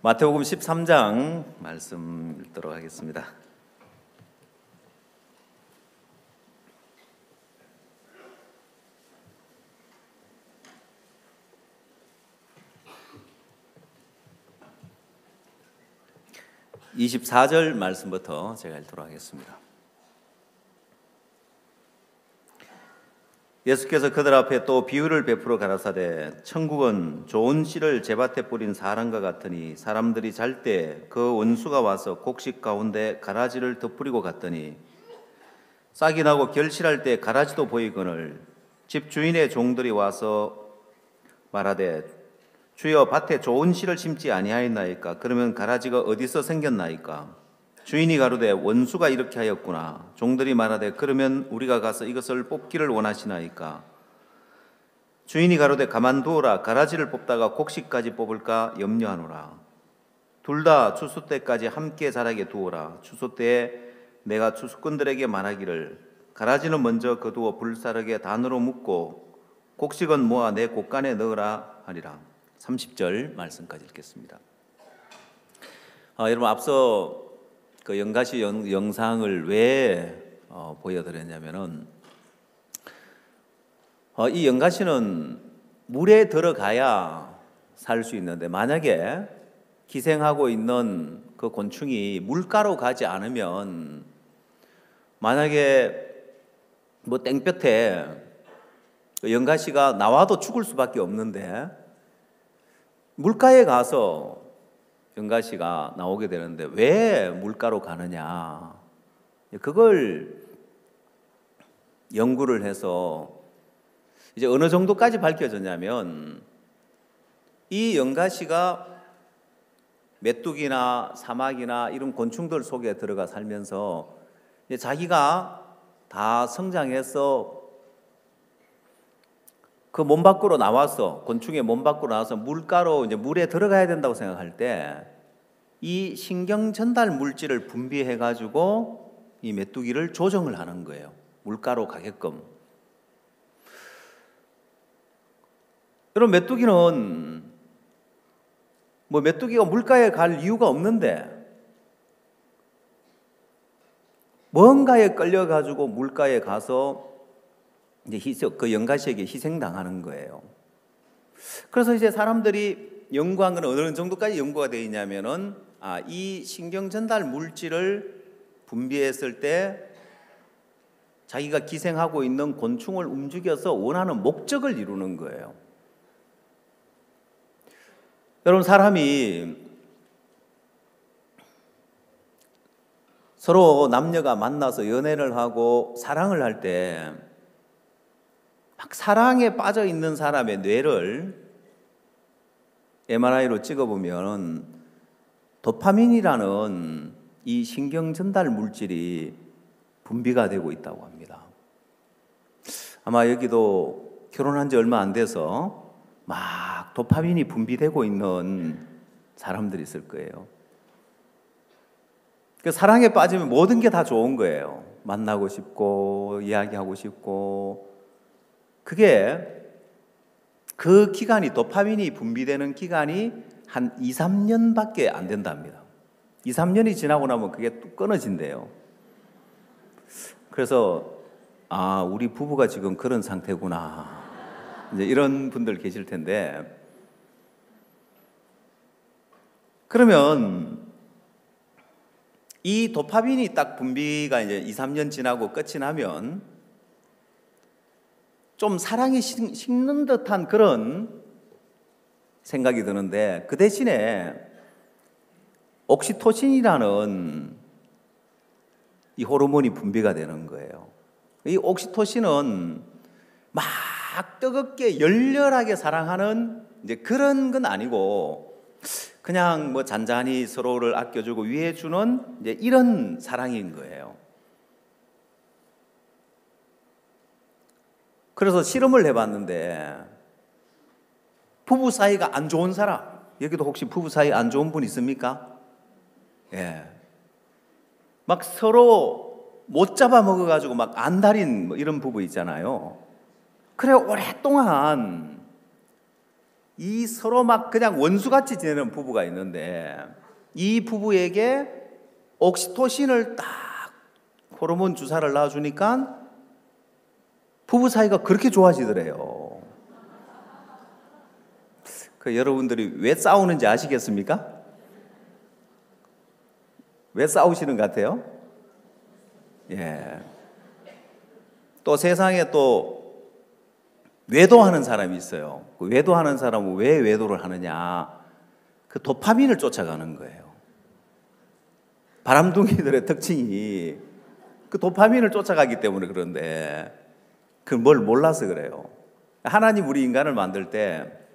마태복음 13장 말씀 읽도록 하겠습니다. (24절) 말씀부터 제가 읽도록 하겠습니다. 예수께서 그들 앞에 또 비유를 베풀어 가라사대 천국은 좋은 씨를 제밭에 뿌린 사람과 같으니 사람들이 잘 때 그 원수가 와서 곡식 가운데 가라지를 덧뿌리고 갔더니 싹이 나고 결실할 때 가라지도 보이거늘 집 주인의 종들이 와서 말하되 주여 밭에 좋은 씨를 심지 아니하였나이까? 그러면 가라지가 어디서 생겼나이까? 주인이 가로되 원수가 이렇게 하였구나. 종들이 말하되 그러면 우리가 가서 이것을 뽑기를 원하시나이까? 주인이 가로되 가만두어라. 가라지를 뽑다가 곡식까지 뽑을까 염려하노라. 둘 다 추수 때까지 함께 자라게 두어라. 추수 때에 내가 추수꾼들에게 말하기를 가라지는 먼저 거두어 불사르게 단으로 묶고 곡식은 모아 내 곡간에 넣으라 하리라. 30절 말씀까지 읽겠습니다. 여러분 앞서 그 연가시 영상을 왜 보여드렸냐면은 이 연가시는 물에 들어가야 살 수 있는데 만약에 기생하고 있는 그 곤충이 물가로 가지 않으면 만약에 뭐 땡볕에 연가시가 나와도 죽을 수밖에 없는데 물가에 가서 연가시가 나오게 되는데 왜 물가로 가느냐? 그걸 연구를 해서 이제 어느 정도까지 밝혀졌냐면 이 연가시가 메뚜기나 사마귀나 이런 곤충들 속에 들어가 살면서 자기가 다 성장해서 그 몸 밖으로 나와서 곤충의 몸 밖으로 나와서 물가로 이제 물에 들어가야 된다고 생각할 때 이 신경 전달 물질을 분비해 가지고 이 메뚜기를 조정을 하는 거예요. 물가로 가게끔. 여러분 메뚜기는 뭐 메뚜기가 물가에 갈 이유가 없는데 뭔가에 끌려 가지고 물가에 가서 이제 그 연가시에게 희생당하는 거예요. 그래서 이제 사람들이 연구한 건 어느 정도까지 연구가 되어 있냐면은 이 신경 전달 물질을 분비했을 때 자기가 기생하고 있는 곤충을 움직여서 원하는 목적을 이루는 거예요. 여러분 사람이 서로 남녀가 만나서 연애를 하고 사랑을 할 때 막 사랑에 빠져 있는 사람의 뇌를 MRI로 찍어보면 도파민이라는 이 신경 전달 물질이 분비가 되고 있다고 합니다. 아마 여기도 결혼한 지 얼마 안 돼서 막 도파민이 분비되고 있는 사람들이 있을 거예요. 그 사랑에 빠지면 모든 게 다 좋은 거예요. 만나고 싶고 이야기하고 싶고 그게 그 기간이 도파민이 분비되는 기간이 한 2, 3년밖에 안 된답니다. 2, 3년이 지나고 나면 그게 뚝 끊어진대요. 그래서 우리 부부가 지금 그런 상태구나. 이제 이런 분들 계실 텐데 그러면 이 도파민이 딱 분비가 이제 2, 3년 지나고 끝이 나면 좀 사랑이 식는 듯한 그런 생각이 드는데 그 대신에 옥시토신이라는 이 호르몬이 분비가 되는 거예요. 이 옥시토신은 막 뜨겁게 열렬하게 사랑하는 이제 그런 건 아니고 그냥 뭐 잔잔히 서로를 아껴주고 위해주는 이제 이런 사랑인 거예요. 그래서 실험을 해봤는데 부부 사이가 안 좋은 사람, 여기도 혹시 부부 사이 안 좋은 분 있습니까? 예. 막 서로 못 잡아먹어가지고 막 안달인 뭐 이런 부부 있잖아요. 그래 오랫동안 이 서로 막 그냥 원수같이 지내는 부부가 있는데 이 부부에게 옥시토신을 딱 호르몬 주사를 놔주니까 부부 사이가 그렇게 좋아지더래요. 여러분들이 왜 싸우는지 아시겠습니까? 왜 싸우시는 것 같아요? 예. 또 세상에 또 외도하는 사람이 있어요. 그 외도하는 사람은 왜 외도를 하느냐? 그 도파민을 쫓아가는 거예요. 바람둥이들의 특징이 그 도파민을 쫓아가기 때문에 그런데 그 뭘 몰라서 그래요. 하나님 우리 인간을 만들 때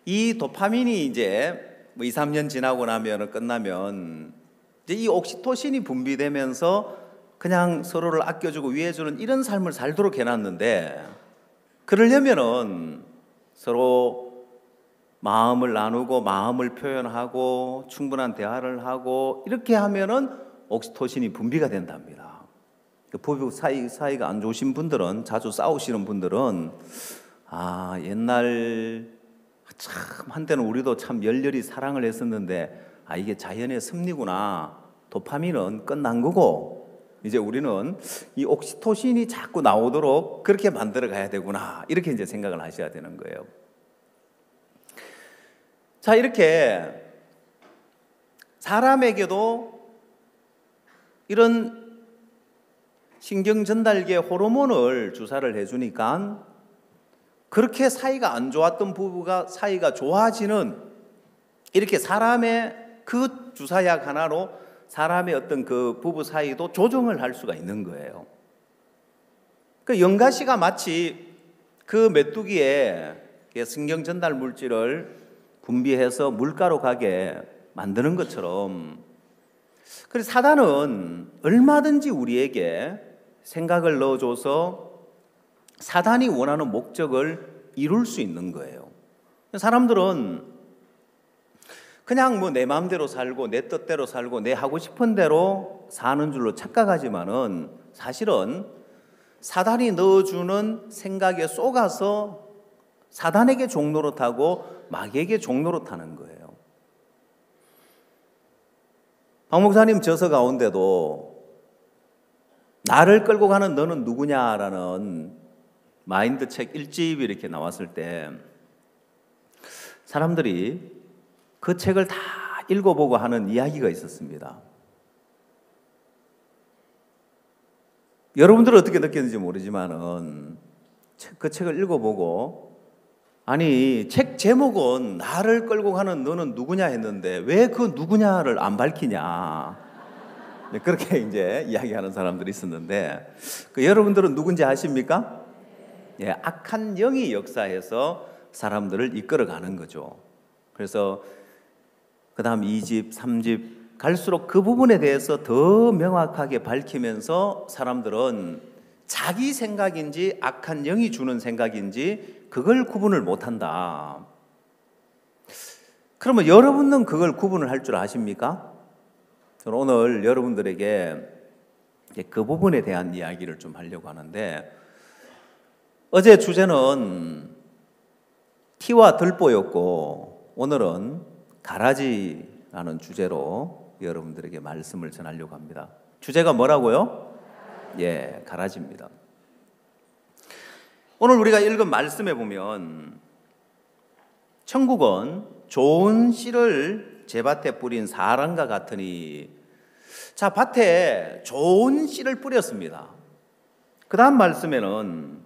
이 도파민이 이제 뭐 2, 3년 지나고 나면 끝나면 이제 이 옥시토신이 분비되면서 그냥 서로를 아껴주고 위해주는 이런 삶을 살도록 해놨는데 그러려면은 서로 마음을 나누고 마음을 표현하고 충분한 대화를 하고 이렇게 하면은 옥시토신이 분비가 된답니다. 부부 사이가 안 좋으신 분들은 자주 싸우시는 분들은 옛날 참 한때는 우리도 참 열렬히 사랑을 했었는데 이게 자연의 섭리구나. 도파민은 끝난 거고 이제 우리는 이 옥시토신이 자꾸 나오도록 그렇게 만들어 가야 되구나. 이렇게 이제 생각을 하셔야 되는 거예요. 자, 이렇게 사람에게도 이런 신경 전달계 호르몬을 주사를 해주니까 그렇게 사이가 안 좋았던 부부가 사이가 좋아지는 이렇게 사람의 그 주사약 하나로 사람의 어떤 그 부부 사이도 조정을 할 수가 있는 거예요. 그 영가씨가 마치 그 메뚜기에 신경 전달 물질을 분비해서 물가로 가게 만드는 것처럼 그래서 사단은 얼마든지 우리에게 생각을 넣어줘서 사단이 원하는 목적을 이룰 수 있는 거예요. 사람들은 그냥 뭐 내 마음대로 살고 내 뜻대로 살고 내 하고 싶은 대로 사는 줄로 착각하지만은 사실은 사단이 넣어주는 생각에 속아서 사단에게 종노릇하고 마귀에게 종노릇하는 거예요. 박 목사님 저서 가운데도 나를 끌고 가는 너는 누구냐라는 마인드 책 1집이 이렇게 나왔을 때 사람들이 그 책을 다 읽어보고 하는 이야기가 있었습니다. 여러분들은 어떻게 느꼈는지 모르지만은 그 책을 읽어보고 아니 책 제목은 나를 끌고 가는 너는 누구냐 했는데 왜 그 누구냐를 안 밝히냐 그렇게 이제 이야기하는 사람들이 있었는데 여러분들은 누군지 아십니까? 악한 영이 역사해서 사람들을 이끌어가는 거죠. 그래서 그 다음 2집, 3집 갈수록 그 부분에 대해서 더 명확하게 밝히면서 사람들은 자기 생각인지 악한 영이 주는 생각인지 그걸 구분을 못한다. 그러면 여러분은 그걸 구분을 할 줄 아십니까? 저는 오늘 여러분들에게 그 부분에 대한 이야기를 좀 하려고 하는데 어제 주제는 티와 들보였고 오늘은 가라지라는 주제로 여러분들에게 말씀을 전하려고 합니다. 주제가 뭐라고요? 가라지입니다. 오늘 우리가 읽은 말씀에 보면 천국은 좋은 씨를 제 밭에 뿌린 사람과 같으니 자, 밭에 좋은 씨를 뿌렸습니다. 그 다음 말씀에는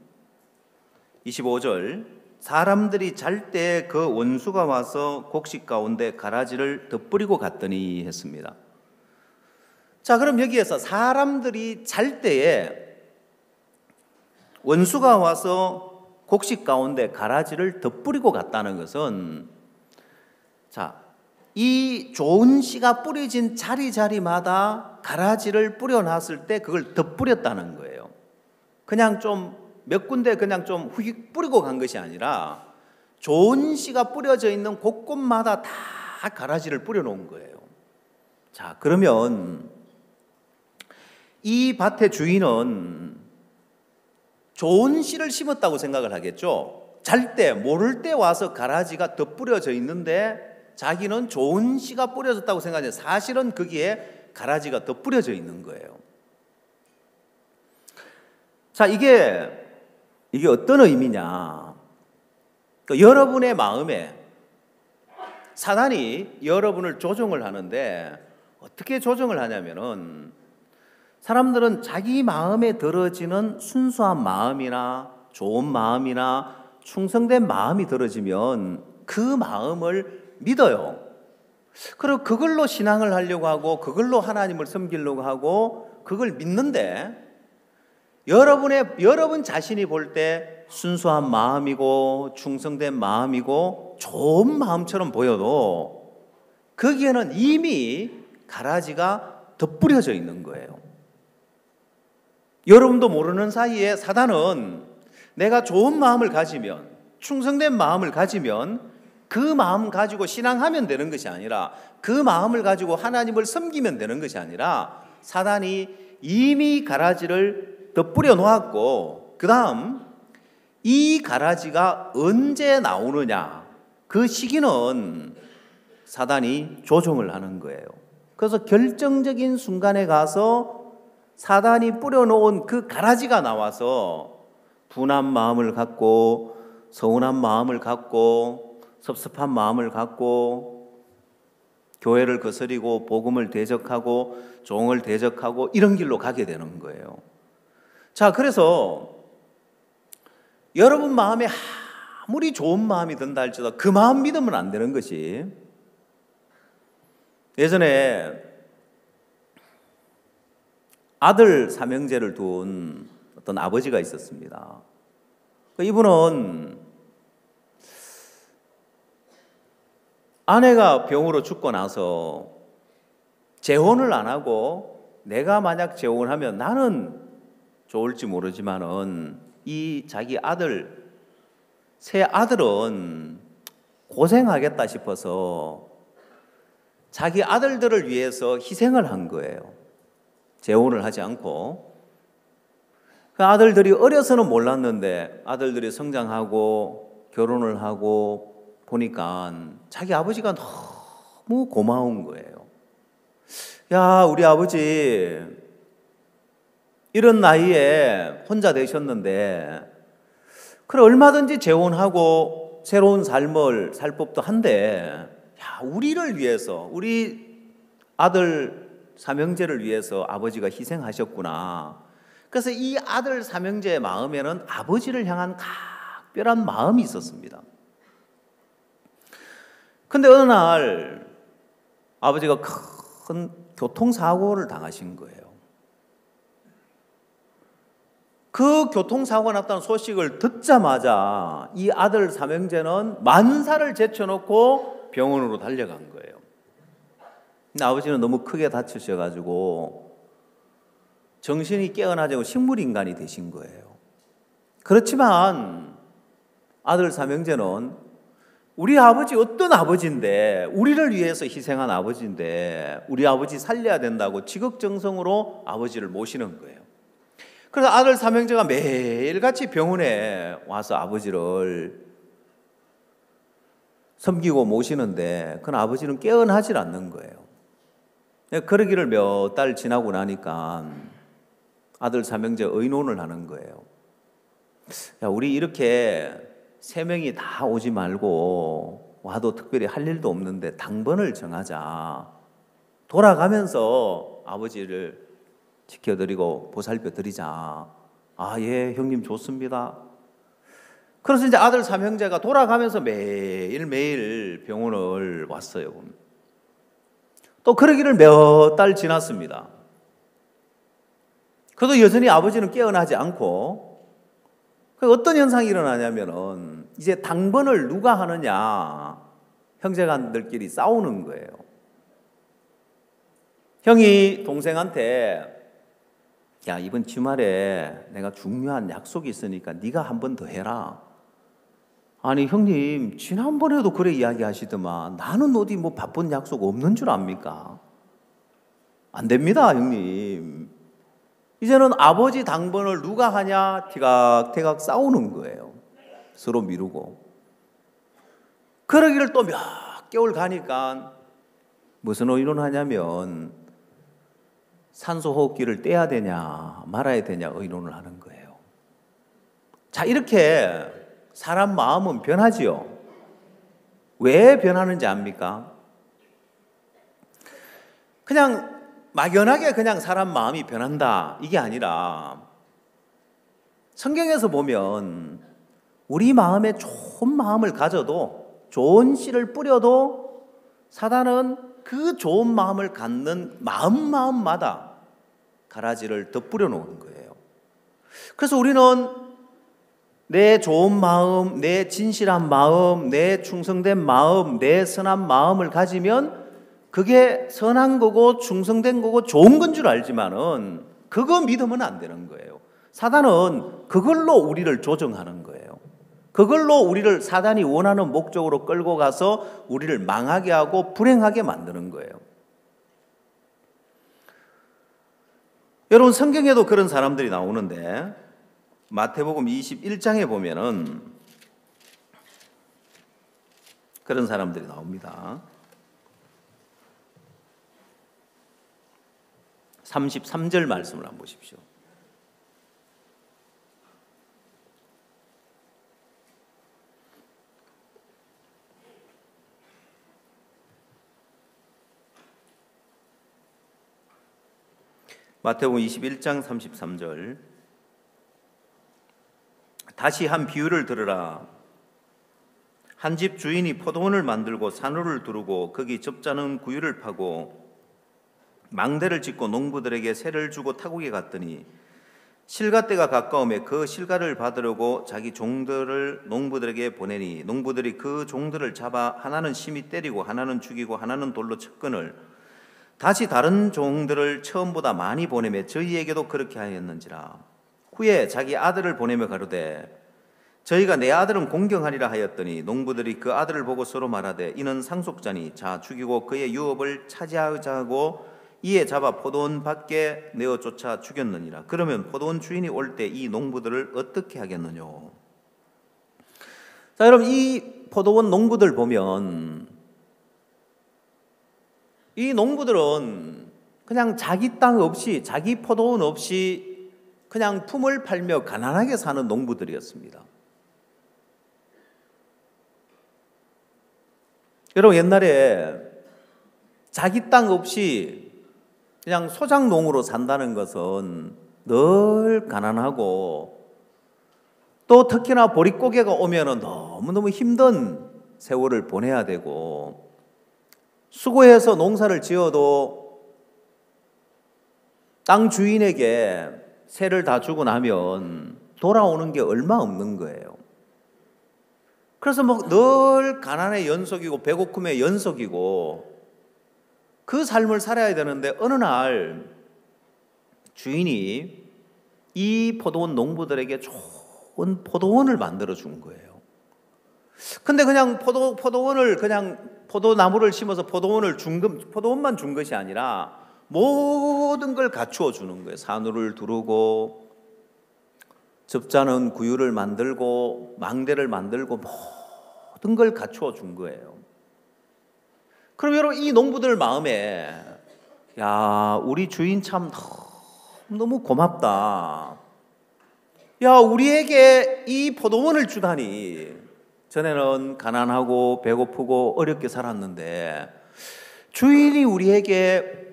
25절 사람들이 잘 때 그 원수가 와서 곡식 가운데 가라지를 덧뿌리고 갔더니 했습니다. 자, 그럼 여기에서 사람들이 잘 때에 원수가 와서 곡식 가운데 가라지를 덧뿌리고 갔다는 것은 자, 이 좋은 씨가 뿌려진 자리자리마다 가라지를 뿌려놨을 때 그걸 덧뿌렸다는 거예요. 그냥 좀 몇 군데 그냥 좀 휙 뿌리고 간 것이 아니라 좋은 씨가 뿌려져 있는 곳곳마다 다 가라지를 뿌려놓은 거예요. 자, 그러면 이 밭의 주인은 좋은 씨를 심었다고 생각을 하겠죠. 잘 때, 모를 때 와서 가라지가 덧뿌려져 있는데 자기는 좋은 씨가 뿌려졌다고 생각하는데 사실은 거기에 가라지가 덧뿌려져 있는 거예요. 자, 이게 어떤 의미냐? 여러분의 마음에 사단이 여러분을 조종을 하는데 어떻게 조종을 하냐면은 사람들은 자기 마음에 들어지는 순수한 마음이나 좋은 마음이나 충성된 마음이 들어지면 그 마음을 믿어요. 그리고 그걸로 신앙을 하려고 하고 그걸로 하나님을 섬기려고 하고 그걸 믿는데 여러분 자신이 볼 때 순수한 마음이고 충성된 마음이고 좋은 마음처럼 보여도 거기에는 이미 가라지가 덧뿌려져 있는 거예요. 여러분도 모르는 사이에 사단은 내가 좋은 마음을 가지면, 충성된 마음을 가지면 그 마음 가지고 신앙하면 되는 것이 아니라, 그 마음을 가지고 하나님을 섬기면 되는 것이 아니라 사단이 이미 가라지를 덧뿌려 놓았고 그 다음 이 가라지가 언제 나오느냐, 그 시기는 사단이 조종을 하는 거예요. 그래서 결정적인 순간에 가서 사단이 뿌려놓은 그 가라지가 나와서 분한 마음을 갖고 서운한 마음을 갖고 섭섭한 마음을 갖고 교회를 거스리고 복음을 대적하고 종을 대적하고 이런 길로 가게 되는 거예요. 자, 그래서 여러분 마음에 아무리 좋은 마음이 든다 할지라도 그 마음 믿으면 안 되는 것이, 예전에 아들 삼형제를 둔 어떤 아버지가 있었습니다. 이분은 아내가 병으로 죽고 나서 재혼을 안 하고 내가 만약 재혼을 하면 나는 좋을지 모르지만은 이 자기 아들, 새 아들은 고생하겠다 싶어서 자기 아들들을 위해서 희생을 한 거예요. 재혼을 하지 않고. 그 아들들이 어려서는 몰랐는데 아들들이 성장하고 결혼을 하고 보니까 자기 아버지가 너무 고마운 거예요. 야, 우리 아버지 이런 나이에 혼자 되셨는데 그래 얼마든지 재혼하고 새로운 삶을 살 법도 한데, 야, 우리를 위해서, 우리 아들 삼형제를 위해서 아버지가 희생하셨구나. 그래서 이 아들 삼형제의 마음에는 아버지를 향한 각별한 마음이 있었습니다. 근데 어느 날 아버지가 큰 교통사고를 당하신 거예요. 그 교통사고가 났다는 소식을 듣자마자 이 아들 삼형제는 만사를 제쳐놓고 병원으로 달려간 거예요. 근데 아버지는 너무 크게 다치셔가지고 정신이 깨어나지 않고 식물인간이 되신 거예요. 그렇지만 아들 삼형제는 우리 아버지 어떤 아버지인데, 우리를 위해서 희생한 아버지인데 우리 아버지 살려야 된다고 지극정성으로 아버지를 모시는 거예요. 그래서 아들 삼형제가 매일같이 병원에 와서 아버지를 섬기고 모시는데 그건 아버지는 깨어나질 않는 거예요. 그러기를 몇 달 지나고 나니까 아들 삼형제 의논을 하는 거예요. 야, 우리 이렇게 세 명이 다 오지 말고 와도 특별히 할 일도 없는데 당번을 정하자. 돌아가면서 아버지를 지켜드리고 보살펴 드리자. 아, 예, 형님 좋습니다. 그래서 이제 아들 삼형제가 돌아가면서 매일매일 병원을 왔어요. 또 그러기를 몇 달 지났습니다. 그래도 여전히 아버지는 깨어나지 않고, 어떤 현상이 일어나냐면은 이제 당번을 누가 하느냐, 형제간들끼리 싸우는 거예요. 형이 동생한테 야, 이번 주말에 내가 중요한 약속이 있으니까 네가 한 번 더 해라. 아니 형님, 지난번에도 그래 이야기하시더만 나는 어디 뭐 바쁜 약속 없는 줄 압니까? 안 됩니다, 형님. 이제는 아버지 당번을 누가 하냐 티각태각 싸우는 거예요. 서로 미루고. 그러기를 또 몇 개월 가니까 무슨 의논을 하냐면 산소호흡기를 떼야 되냐 말아야 되냐 의논을 하는 거예요. 자, 이렇게 사람 마음은 변하지요. 왜 변하는지 압니까? 그냥 막연하게 그냥 사람 마음이 변한다 이게 아니라 성경에서 보면 우리 마음에 좋은 마음을 가져도 좋은 씨를 뿌려도 사단은 그 좋은 마음을 갖는 마음마다 가라지를 덧뿌려 놓는 거예요. 그래서 우리는 내 좋은 마음, 내 진실한 마음, 내 충성된 마음, 내 선한 마음을 가지면 그게 선한 거고 충성된 거고 좋은 건 줄 알지만은 그거 믿으면 안 되는 거예요. 사단은 그걸로 우리를 조정하는 거예요. 그걸로 우리를 사단이 원하는 목적으로 끌고 가서 우리를 망하게 하고 불행하게 만드는 거예요. 여러분, 성경에도 그런 사람들이 나오는데 마태복음 21장에 보면은 그런 사람들이 나옵니다. 33절 말씀을 한번 보십시오. 마태복음 21장 33절. 다시 한 비유를 들으라. 한 집 주인이 포도원을 만들고 산호를 두르고 거기 접자는 구유를 파고 망대를 짓고 농부들에게 세를 주고 타국에 갔더니 실가 때가 가까움에 그 실가를 받으려고 자기 종들을 농부들에게 보내니 농부들이 그 종들을 잡아 하나는 심히 때리고 하나는 죽이고 하나는 돌로 쳤거늘 다시 다른 종들을 처음보다 많이 보내매 저희에게도 그렇게 하였는지라. 후에 자기 아들을 보내며 가로되 저희가 내 아들은 공경하리라 하였더니 농부들이 그 아들을 보고 서로 말하되 이는 상속자니 자 죽이고 그의 유업을 차지하자 하고 이에 잡아 포도원 밖에 내어 쫓아 죽였느니라. 그러면 포도원 주인이 올 때 이 농부들을 어떻게 하겠느냐. 자, 여러분, 이 포도원 농부들 보면 이 농부들은 그냥 자기 땅 없이 자기 포도원 없이 그냥 품을 팔며 가난하게 사는 농부들이었습니다. 여러분, 옛날에 자기 땅 없이 그냥 소작농으로 산다는 것은 늘 가난하고 또 특히나 보릿고개가 오면 너무너무 힘든 세월을 보내야 되고 수고해서 농사를 지어도 땅 주인에게 세를 다 주고 나면 돌아오는 게 얼마 없는 거예요. 그래서 늘 가난의 연속이고 배고픔의 연속이고 그 삶을 살아야 되는데 어느 날 주인이 이 포도원 농부들에게 좋은 포도원을 만들어 준 거예요. 근데 그냥 포도원을 그냥 포도나무를 심어서 포도원만 준 것이 아니라 모든 걸 갖추어 주는 거예요. 산호를 두르고 접자는 구유를 만들고 망대를 만들고 모든 걸 갖추어 준 거예요. 그럼 여러분, 이 농부들 마음에 야, 우리 주인 참 너무 고맙다. 야, 우리에게 이 포도원을 주다니. 전에는 가난하고 배고프고 어렵게 살았는데 주인이 우리에게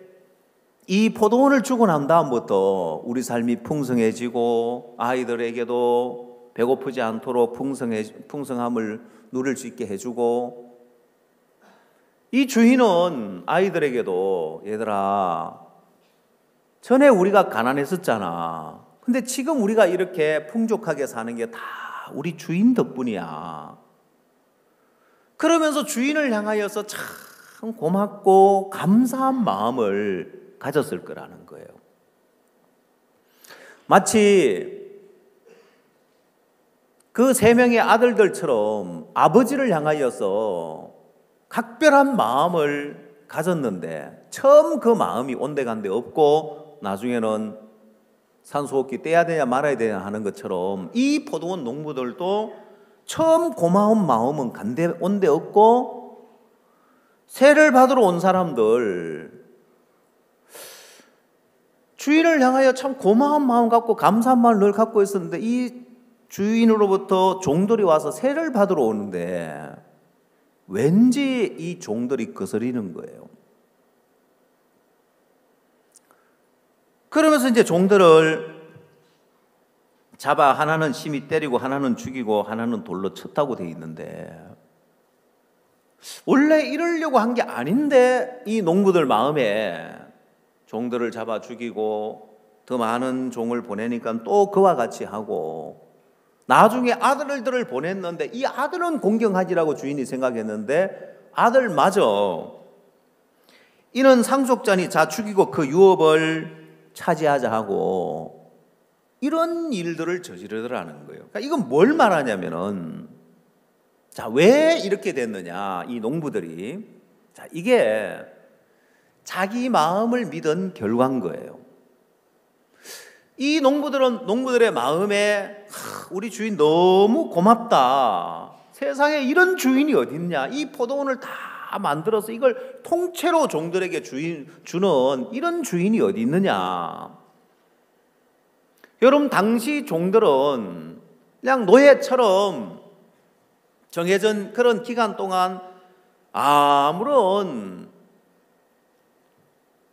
이 포도원을 주고 난 다음부터 우리 삶이 풍성해지고 아이들에게도 배고프지 않도록 풍성함을 누릴 수 있게 해주고 이 주인은 아이들에게도 얘들아 전에 우리가 가난했었잖아. 근데 지금 우리가 이렇게 풍족하게 사는 게 다 우리 주인 덕분이야. 그러면서 주인을 향하여서 참 고맙고 감사한 마음을 가졌을 거라는 거예요. 마치 그 세 명의 아들들처럼 아버지를 향하여서 각별한 마음을 가졌는데 처음 그 마음이 온데간데 없고 나중에는 산소호흡기 떼야 되냐 말아야 되냐 하는 것처럼 이 포도원 농부들도 처음 고마운 마음은 간데 온데 없고, 세를 받으러 온 사람들 주인을 향하여 참 고마운 마음 갖고 감사한 마음을 늘 갖고 있었는데, 이 주인으로부터 종들이 와서 세를 받으러 오는데 왠지 이 종들이 거스리는 거예요. 그러면서 이제 종들을 잡아 하나는 심히 때리고 하나는 죽이고 하나는 돌로 쳤다고 돼 있는데, 원래 이러려고 한 게 아닌데 이 농부들 마음에 종들을 잡아 죽이고 더 많은 종을 보내니까 또 그와 같이 하고, 나중에 아들들을 보냈는데 이 아들은 공경하지라고 주인이 생각했는데 아들마저 이는 상속자니 자 죽이고 그 유업을 차지하자 하고 이런 일들을 저지르더라는 거예요. 그러니까 이건 뭘 말하냐면은, 자, 왜 이렇게 됐느냐, 이 농부들이. 자, 이게 자기 마음을 믿은 결과인 거예요. 이 농부들의 마음에 우리 주인 너무 고맙다. 세상에 이런 주인이 어딨냐. 이 포도원을 다 만들어서 이걸 통째로 종들에게 주는 이런 주인이 어디 있느냐. 여러분, 당시 종들은 그냥 노예처럼 정해진 그런 기간 동안 아무런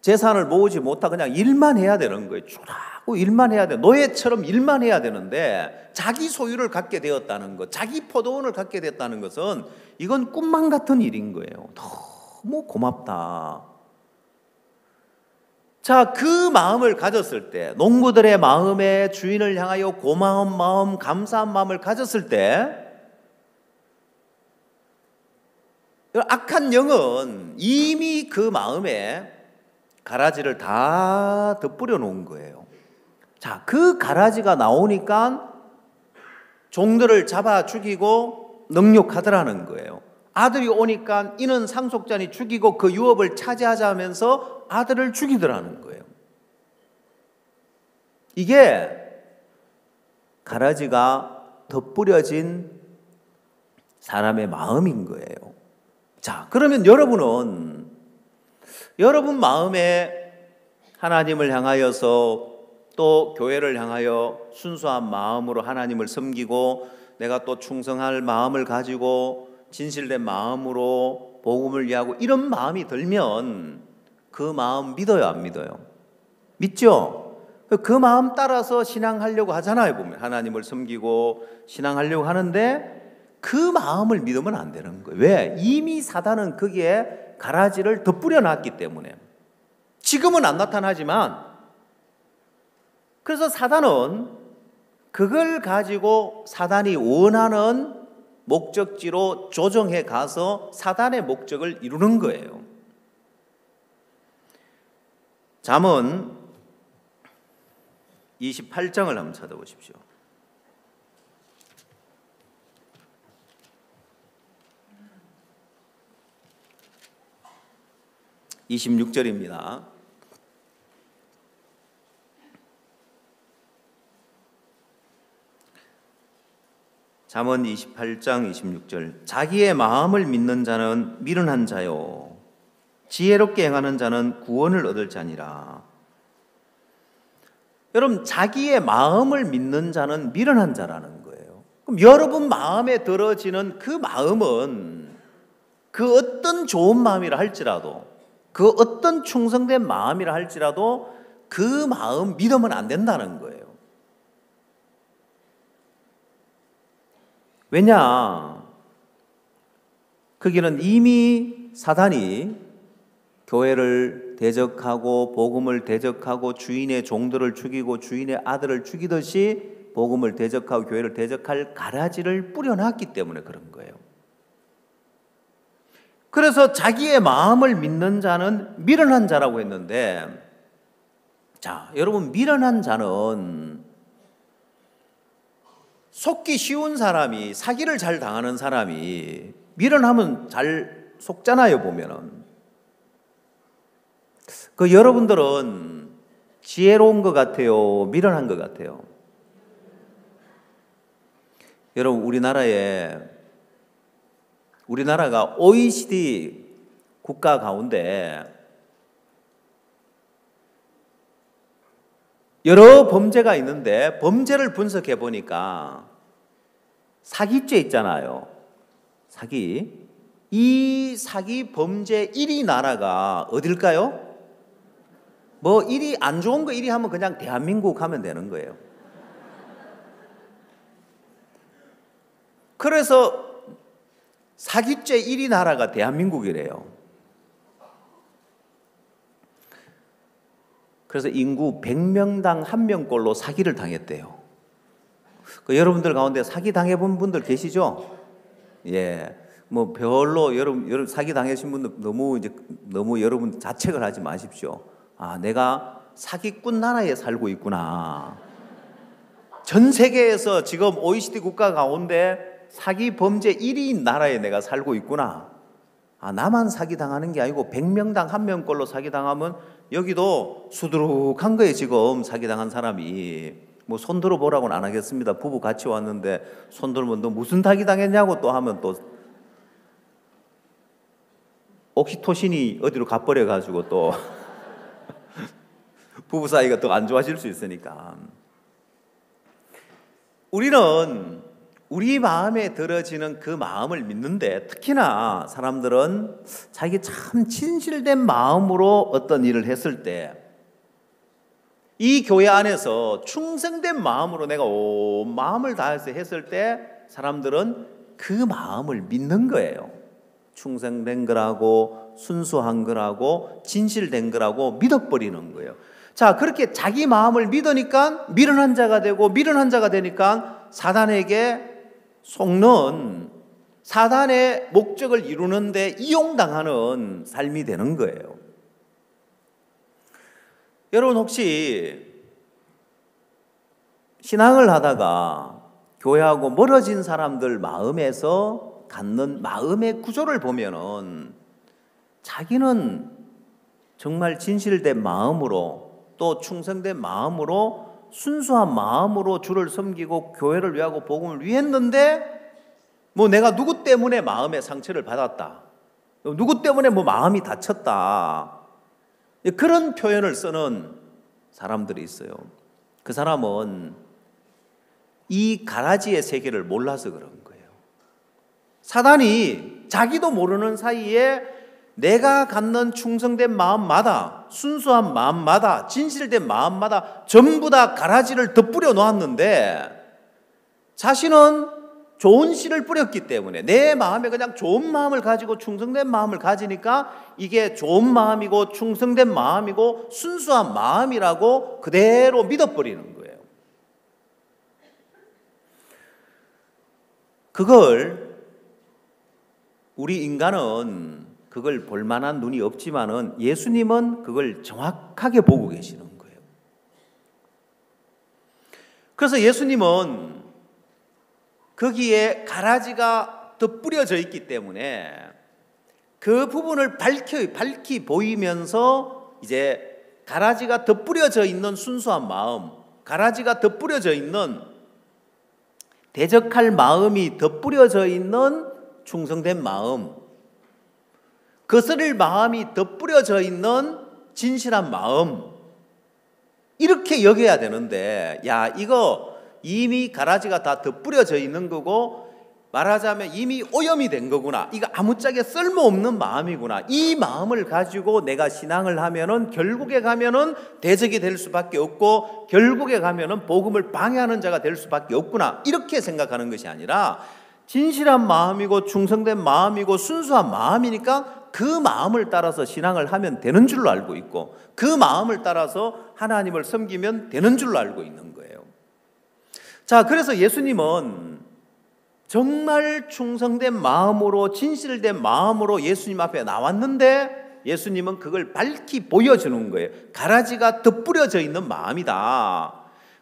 재산을 모으지 못하고 그냥 일만 해야 되는 거예요. 주라고 일만 해야 돼. 노예처럼 일만 해야 되는데 자기 소유를 갖게 되었다는 것, 자기 포도원을 갖게 됐다는 것은 이건 꿈만 같은 일인 거예요. 너무 고맙다. 자, 그 마음을 가졌을 때, 농부들의 마음에 주인을 향하여 고마운 마음, 감사한 마음을 가졌을 때, 악한 영은 이미 그 마음에 가라지를 다 덧뿌려 놓은 거예요. 자, 그 가라지가 나오니까 종들을 잡아 죽이고 능욕하더라는 거예요. 아들이 오니까 이는 상속자니 죽이고 그 유업을 차지하자 하면서 아들을 죽이더라는 거예요. 이게 가라지가 덧뿌려진 사람의 마음인 거예요. 자, 그러면 여러분 마음에 하나님을 향하여서 또 교회를 향하여 순수한 마음으로 하나님을 섬기고 내가 또 충성할 마음을 가지고 진실된 마음으로 복음을 위하고 이런 마음이 들면 그 마음 믿어요, 안 믿어요? 믿죠? 그 마음 따라서 신앙하려고 하잖아요. 보면 하나님을 섬기고 신앙하려고 하는데 그 마음을 믿으면 안 되는 거예요. 왜? 이미 사단은 거기에 가라지를 덧뿌려 놨기 때문에. 지금은 안 나타나지만, 그래서 사단은 그걸 가지고 사단이 원하는 목적지로 조정해 가서 사단의 목적을 이루는 거예요. 잠언 28장을 한번 찾아보십시오. 26절입니다. 잠언 28장 26절. 자기의 마음을 믿는 자는 미련한 자요 지혜롭게 행하는 자는 구원을 얻을 자니라. 여러분, 자기의 마음을 믿는 자는 미련한 자라는 거예요. 그럼 여러분 마음에 들어지는 그 마음은 그 어떤 좋은 마음이라 할지라도, 그 어떤 충성된 마음이라 할지라도 그 마음 믿으면 안 된다는 거예요. 왜냐? 거기는 이미 사단이 교회를 대적하고 복음을 대적하고 주인의 종들을 죽이고 주인의 아들을 죽이듯이 복음을 대적하고 교회를 대적할 가라지를 뿌려놨기 때문에 그런 거예요. 그래서 자기의 마음을 믿는 자는 미련한 자라고 했는데, 자, 여러분, 미련한 자는 속기 쉬운 사람이, 사기를 잘 당하는 사람이 미련하면 잘 속잖아요, 보면은. 그 여러분들은 지혜로운 것 같아요, 미련한 것 같아요? 여러분, 우리나라가 OECD 국가 가운데 여러 범죄가 있는데 범죄를 분석해 보니까 사기죄 있잖아요. 사기. 이 사기 범죄 1위 나라가 어딜까요? 뭐 1위 안 좋은 거 1위 하면 그냥 대한민국 하면 되는 거예요. 그래서 사기죄 1위 나라가 대한민국이래요. 그래서 인구 100명당 1명꼴로 사기를 당했대요. 여러분들 가운데 사기 당해본 분들 계시죠? 예. 뭐 별로 여러분 사기 당하신 분들 너무 여러분 자책을 하지 마십시오. 아, 내가 사기꾼 나라에 살고 있구나. 전 세계에서 지금 OECD 국가 가운데 사기 범죄 1위인 나라에 내가 살고 있구나. 아, 나만 사기 당하는 게 아니고 100명당 1명꼴로 사기 당하면 여기도 수두룩한 거예요. 지금 사기 당한 사람이. 뭐 손 들어 보라고는 안 하겠습니다. 부부 같이 왔는데 손 들면 너 무슨 사기 당했냐고 또 하면 또 옥시토신이 어디로 가버려 가지고 또 부부 사이가 더 안 좋아질 수 있으니까. 우리는 우리 마음에 들어지는 그 마음을 믿는데, 특히나 사람들은 자기 참 진실된 마음으로 어떤 일을 했을 때, 이 교회 안에서 충성된 마음으로 내가 온 마음을 다해서 했을 때 사람들은 그 마음을 믿는 거예요. 충성된 거라고, 순수한 거라고, 진실된 거라고 믿어버리는 거예요. 자, 그렇게 자기 마음을 믿으니까 미련한 자가 되고, 미련한 자가 되니까 사단에게 속는, 사단의 목적을 이루는데 이용당하는 삶이 되는 거예요. 여러분, 혹시 신앙을 하다가 교회하고 멀어진 사람들 마음에서 갖는 마음의 구조를 보면은 자기는 정말 진실된 마음으로, 또 충성된 마음으로, 순수한 마음으로 주를 섬기고 교회를 위하고 복음을 위했는데, 뭐 내가 누구 때문에 마음의 상처를 받았다, 누구 때문에 뭐 마음이 다쳤다, 그런 표현을 쓰는 사람들이 있어요. 그 사람은 이 가라지의 세계를 몰라서 그런 거예요. 사단이 자기도 모르는 사이에 내가 갖는 충성된 마음마다, 순수한 마음마다, 진실된 마음마다 전부 다 가라지를 덧뿌려 놓았는데, 자신은 좋은 씨를 뿌렸기 때문에 내 마음에 그냥 좋은 마음을 가지고 충성된 마음을 가지니까 이게 좋은 마음이고 충성된 마음이고 순수한 마음이라고 그대로 믿어버리는 거예요. 그걸 우리 인간은 그걸 볼 만한 눈이 없지만은 예수님은 그걸 정확하게 보고 계시는 거예요. 그래서 예수님은 거기에 가라지가 덧뿌려져 있기 때문에 그 부분을 밝히 보이면서 이제 가라지가 덧뿌려져 있는 순수한 마음, 가라지가 덧뿌려져 있는 대적할 마음이 덧뿌려져 있는 충성된 마음, 거스를 마음이 덧뿌려져 있는 진실한 마음, 이렇게 여겨야 되는데, 야, 이거 이미 가라지가 다 덧뿌려져 있는 거고, 말하자면 이미 오염이 된 거구나, 이거 아무짝에 쓸모없는 마음이구나, 이 마음을 가지고 내가 신앙을 하면은 결국에 가면은 대적이 될 수밖에 없고, 결국에 가면은 복음을 방해하는 자가 될 수밖에 없구나, 이렇게 생각하는 것이 아니라 진실한 마음이고 충성된 마음이고 순수한 마음이니까 그 마음을 따라서 신앙을 하면 되는 줄로 알고 있고, 그 마음을 따라서 하나님을 섬기면 되는 줄로 알고 있는 거예요. 자, 그래서 예수님은 정말 충성된 마음으로, 진실된 마음으로 예수님 앞에 나왔는데, 예수님은 그걸 밝히 보여주는 거예요. 가라지가 덧뿌려져 있는 마음이다,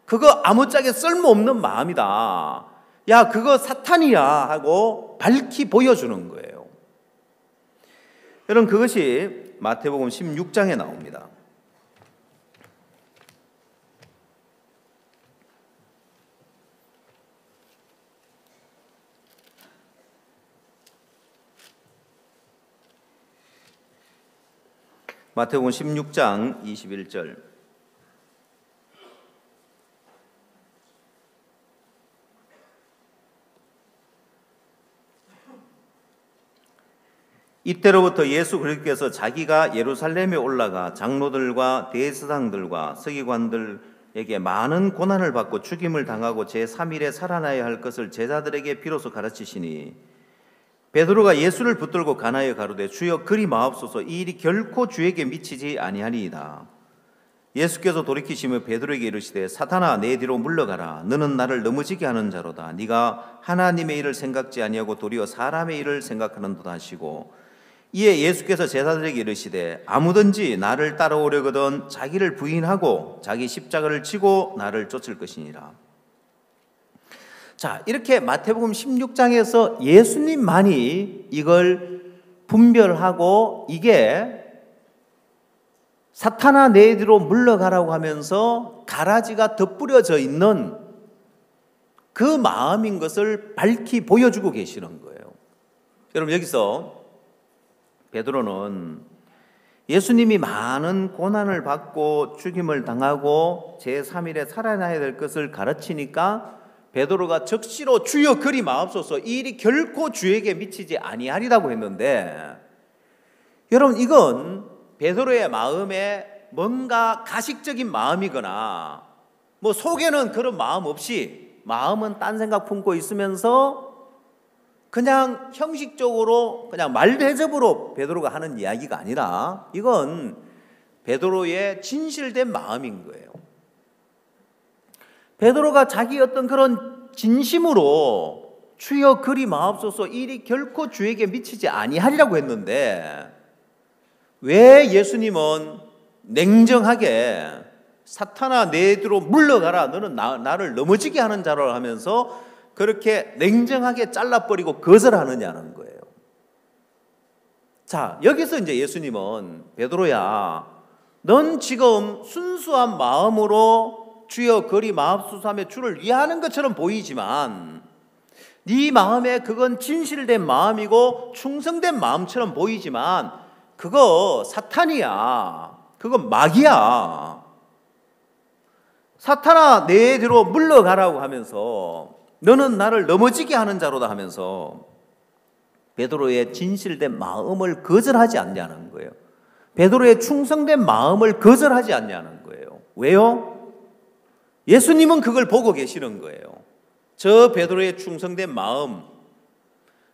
그거 아무짝에 쓸모없는 마음이다, 야, 그거 사탄이야 하고 밝히 보여주는 거예요. 여러분, 그것이 마태복음 16장에 나옵니다. 마태복음 16장 21절. 이때로부터 예수 그리스도께서 자기가 예루살렘에 올라가 장로들과 대제사장들과 서기관들에게 많은 고난을 받고 죽임을 당하고 제3일에 살아나야 할 것을 제자들에게 비로소 가르치시니 베드로가 예수를 붙들고 간하여 가로되 주여 그리 마옵소서 이 일이 결코 주에게 미치지 아니하니이다. 예수께서 돌이키시며 베드로에게 이르시되 사탄아 내 뒤로 물러가라. 너는 나를 넘어지게 하는 자로다. 네가 하나님의 일을 생각지 아니하고 도리어 사람의 일을 생각하는도다 하시고 이에 예수께서 제자들에게 이르시되 아무든지 나를 따라오려거든 자기를 부인하고 자기 십자가를 지고 나를 쫓을 것이니라. 자, 이렇게 마태복음 16장에서 예수님만이 이걸 분별하고 이게 사탄아 내 뒤로 물러가라고 하면서 가라지가 덧뿌려져 있는 그 마음인 것을 밝히 보여주고 계시는 거예요. 여러분 여기서 베드로는 예수님이 많은 고난을 받고 죽임을 당하고 제3일에 살아나야 될 것을 가르치니까 베드로가 적시로 주여 그리 마옵소서 이 일이 결코 주에게 미치지 아니하리라고 했는데 여러분 이건 베드로의 마음에 뭔가 가식적인 마음이거나 뭐 속에는 그런 마음 없이 마음은 딴 생각 품고 있으면서 그냥 형식적으로 그냥 말대접으로 베드로가 하는 이야기가 아니라 이건 베드로의 진실된 마음인 거예요. 베드로가 자기 어떤 그런 진심으로 주여 그리 마옵소서 일이 결코 주에게 미치지 아니하리라고 했는데 왜 예수님은 냉정하게 사탄아 내 뒤로 물러가라 너는 나를 넘어지게 하는 자라 하면서 그렇게 냉정하게 잘라버리고 거절하느냐는 거예요. 자, 여기서 이제 예수님은 베드로야 넌 지금 순수한 마음으로 주여 그리 마옵소서 하며 주를 위하는 것처럼 보이지만 네 마음에 그건 진실된 마음이고 충성된 마음처럼 보이지만 그거 사탄이야. 그건 마귀야. 사탄아 내 뒤로 물러가라고 하면서 너는 나를 넘어지게 하는 자로다 하면서 베드로의 진실된 마음을 거절하지 않냐는 거예요. 베드로의 충성된 마음을 거절하지 않냐는 거예요. 왜요? 예수님은 그걸 보고 계시는 거예요. 저 베드로의 충성된 마음,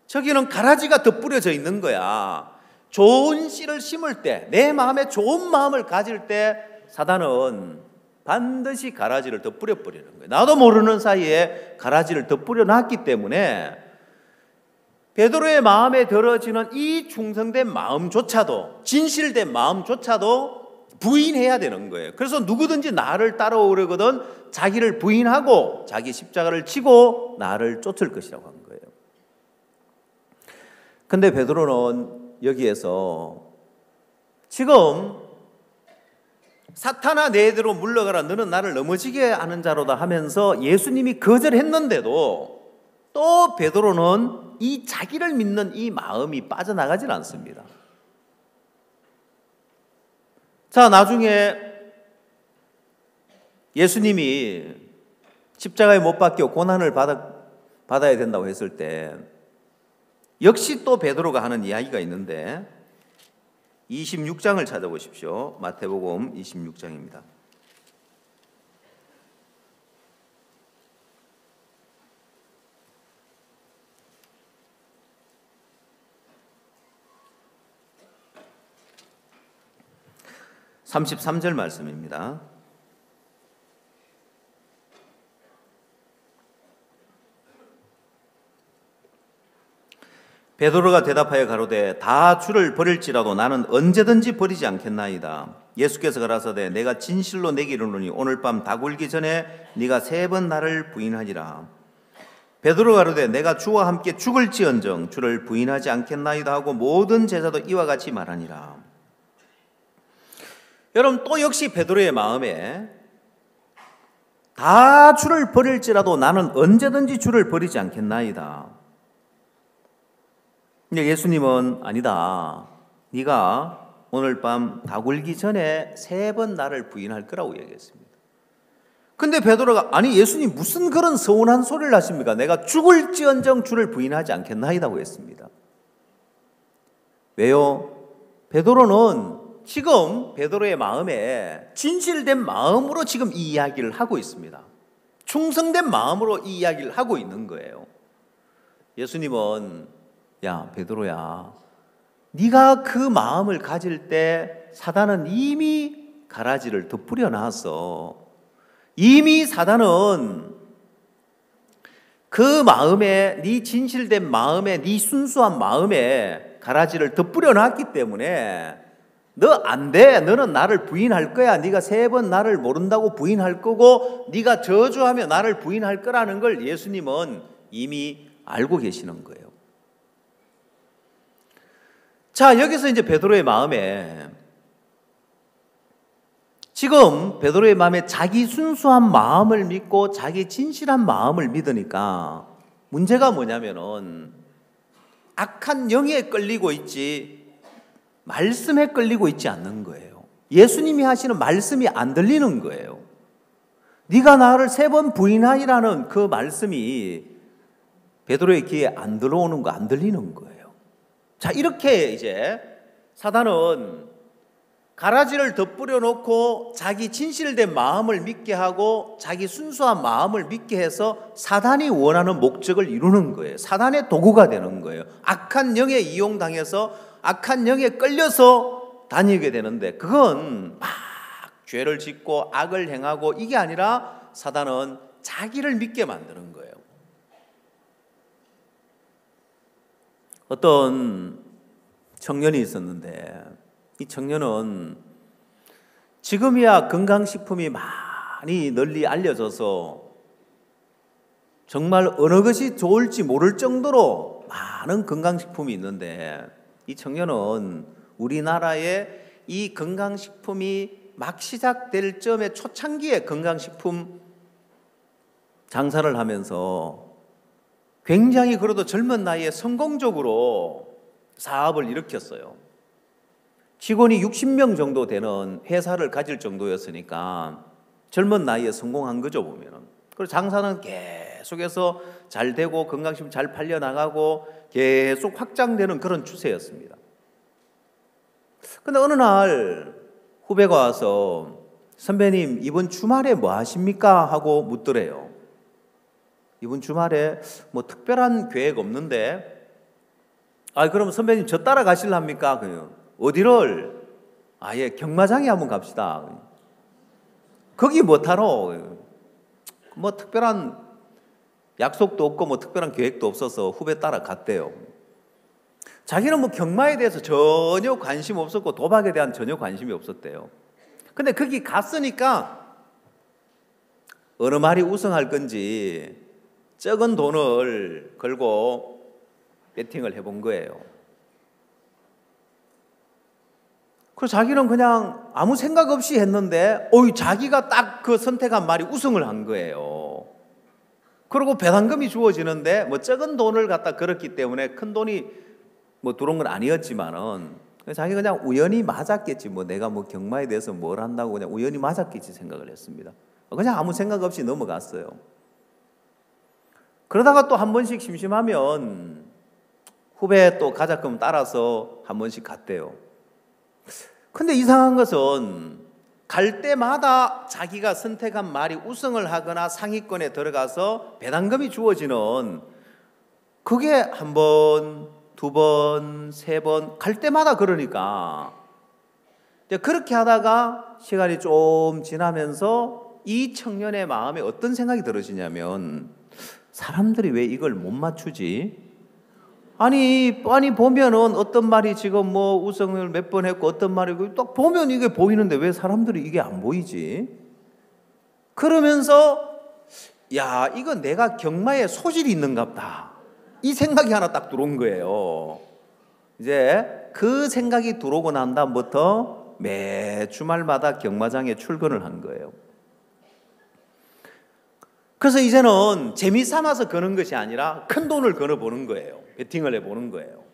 저기는 가라지가 덧뿌려져 있는 거야. 좋은 씨를 심을 때, 내 마음에 좋은 마음을 가질 때 사단은 반드시 가라지를 덧뿌려 버리는 거예요. 나도 모르는 사이에 가라지를 덧뿌려 놨기 때문에 베드로의 마음에 들어지는 이 충성된 마음조차도, 진실된 마음조차도 부인해야 되는 거예요. 그래서 누구든지 나를 따라오려거든 자기를 부인하고 자기 십자가를 지고 나를 쫓을 것이라고 한 거예요. 근데 베드로는 여기에서 지금 사탄아 내 뒤로 물러가라 너는 나를 넘어지게 하는 자로다 하면서 예수님이 거절했는데도 또 베드로는 이 자기를 믿는 이 마음이 빠져나가질 않습니다. 자, 나중에 예수님이 십자가에 못 박혀 고난을 받아야 된다고 했을 때 역시 또 베드로가 하는 이야기가 있는데 26장을 찾아보십시오. 마태복음 26장입니다. (33절) 말씀입니다. 베드로가 대답하여 가로되 다 주를 버릴지라도 나는 언제든지 버리지 않겠나이다. 예수께서 가라사대 내가 진실로 내게 이르노니 오늘 밤 다 굴기 전에 네가 3번 나를 부인하리라. 베드로가 가로되 내가 주와 함께 죽을지언정 주를 부인하지 않겠나이다 하고 모든 제자도 이와 같이 말하니라. 여러분 또 역시 베드로의 마음에 다 주를 버릴지라도 나는 언제든지 주를 버리지 않겠나이다. 근데 예수님은 아니다. 네가 오늘 밤 다 굴기 전에 3번 나를 부인할 거라고 얘기했습니다. 근데 베드로가 아니 예수님 무슨 그런 서운한 소리를 하십니까? 내가 죽을지언정 주를 부인하지 않겠나이다고 했습니다. 왜요? 베드로는 지금 베드로의 마음에 진실된 마음으로 지금 이 이야기를 하고 있습니다. 충성된 마음으로 이 이야기를 하고 있는 거예요. 예수님은 야 베드로야 네가 그 마음을 가질 때 사단은 이미 가라지를 덮으려 놨어. 이미 사단은 그 마음에 네 진실된 마음에 네 순수한 마음에 가라지를 덮으려 놨기 때문에 너 안 돼. 너는 나를 부인할 거야. 네가 3번 나를 모른다고 부인할 거고 네가 저주하며 나를 부인할 거라는 걸 예수님은 이미 알고 계시는 거예요. 자, 여기서 이제 베드로의 마음에 지금 베드로의 마음에 자기 순수한 마음을 믿고 자기 진실한 마음을 믿으니까 문제가 뭐냐면은 악한 영에 끌리고 있지 말씀에 끌리고 있지 않는 거예요. 예수님이 하시는 말씀이 안 들리는 거예요. 네가 나를 3번 부인하리라는 그 말씀이 베드로의 귀에 안 들어오는 거, 안 들리는 거예요. 자, 이렇게 이제 사단은 가라지를 덧뿌려 놓고 자기 진실된 마음을 믿게 하고 자기 순수한 마음을 믿게 해서 사단이 원하는 목적을 이루는 거예요. 사단의 도구가 되는 거예요. 악한 영에 이용당해서 악한 영에 끌려서 다니게 되는데 그건 막 죄를 짓고 악을 행하고 이게 아니라 사단은 자기를 믿게 만드는 거예요. 어떤 청년이 있었는데 이 청년은 지금이야 건강식품이 많이 널리 알려져서 정말 어느 것이 좋을지 모를 정도로 많은 건강식품이 있는데 이 청년은 우리나라에 이 건강식품이 막 시작될 점에 초창기에 건강식품 장사를 하면서 굉장히 그래도 젊은 나이에 성공적으로 사업을 일으켰어요. 직원이 60명 정도 되는 회사를 가질 정도였으니까 젊은 나이에 성공한 거죠, 보면은. 그리고 장사는 계속해서 잘 되고 건강식품 잘 팔려나가고 계속 확장되는 그런 추세였습니다. 근데 어느 날 후배가 와서 선배님 이번 주말에 뭐 하십니까? 하고 묻더래요. 이번 주말에 뭐 특별한 계획 없는데 그럼 선배님 저 따라가실랍니까? 어디를? 예, 경마장에 한번 갑시다. 거기 뭐 타러? 뭐 특별한 약속도 없고 뭐 특별한 계획도 없어서 후배 따라갔대요. 자기는 뭐 경마에 대해서 전혀 관심 없었고 도박에 대한 전혀 관심이 없었대요. 근데 거기 갔으니까 어느 말이 우승할 건지 적은 돈을 걸고 배팅을 해본 거예요. 그래서 자기는 그냥 아무 생각 없이 했는데 자기가 딱 그 선택한 말이 우승을 한 거예요. 그리고 배당금이 주어지는데 뭐 적은 돈을 갖다 걸었기 때문에 큰 돈이 뭐 들어온 건 아니었지만은 자기가 그냥 우연히 맞았겠지. 뭐 내가 뭐 경마에 대해서 뭘 한다고 그냥 우연히 맞았겠지 생각을 했습니다. 그냥 아무 생각 없이 넘어갔어요. 그러다가 또 한 번씩 심심하면 후배 또 가자금 따라서 한 번씩 갔대요. 근데 이상한 것은 갈 때마다 자기가 선택한 말이 우승을 하거나 상위권에 들어가서 배당금이 주어지는 그게 한 번, 2번, 3번 갈 때마다 그러니까 그렇게 하다가 시간이 좀 지나면서 이 청년의 마음에 어떤 생각이 들으시냐면 사람들이 왜 이걸 못 맞추지? 아니 보면은 어떤 말이 지금 뭐 우승을 몇 번 했고 어떤 말이고 딱 보면 이게 보이는데 왜 사람들이 이게 안 보이지? 그러면서 이건 내가 경마에 소질이 있는갑다. 이 생각이 하나 딱 들어온 거예요. 이제 그 생각이 들어오고 난 다음부터 매 주말마다 경마장에 출근을 한 거예요. 그래서 이제는 재미삼아서 거는 것이 아니라 큰 돈을 걸어보는 거예요. 배팅을 해보는 거예요.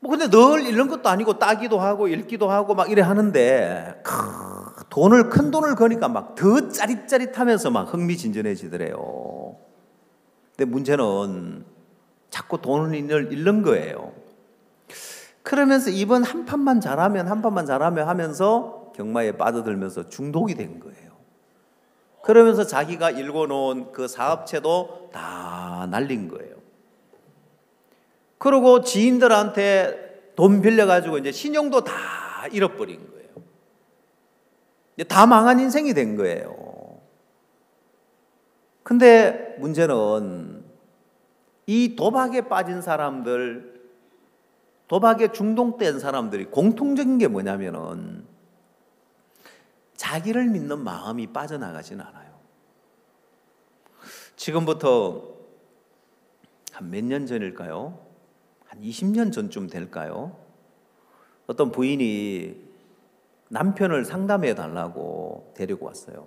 근데 늘 잃는 것도 아니고 따기도 하고 읽기도 하고 막 이래 하는데 큰 돈을 거니까 막 더 짜릿짜릿하면서 막 흥미진진해지더래요. 근데 문제는 자꾸 돈을 잃는 거예요. 그러면서 이번 한 판만 잘하면 하면서 경마에 빠져들면서 중독이 된 거예요. 그러면서 자기가 일궈놓은 그 사업체도 다 날린 거예요. 그리고 지인들한테 돈 빌려가지고 이제 신용도 다 잃어버린 거예요. 이제 다 망한 인생이 된 거예요. 근데 문제는 이 도박에 빠진 사람들, 도박에 중독된 사람들이 공통적인 게 뭐냐면은 자기를 믿는 마음이 빠져나가진 않아요. 지금부터 한 몇 년 전일까요? 한 20년 전쯤 될까요? 어떤 부인이 남편을 상담해 달라고 데리고 왔어요.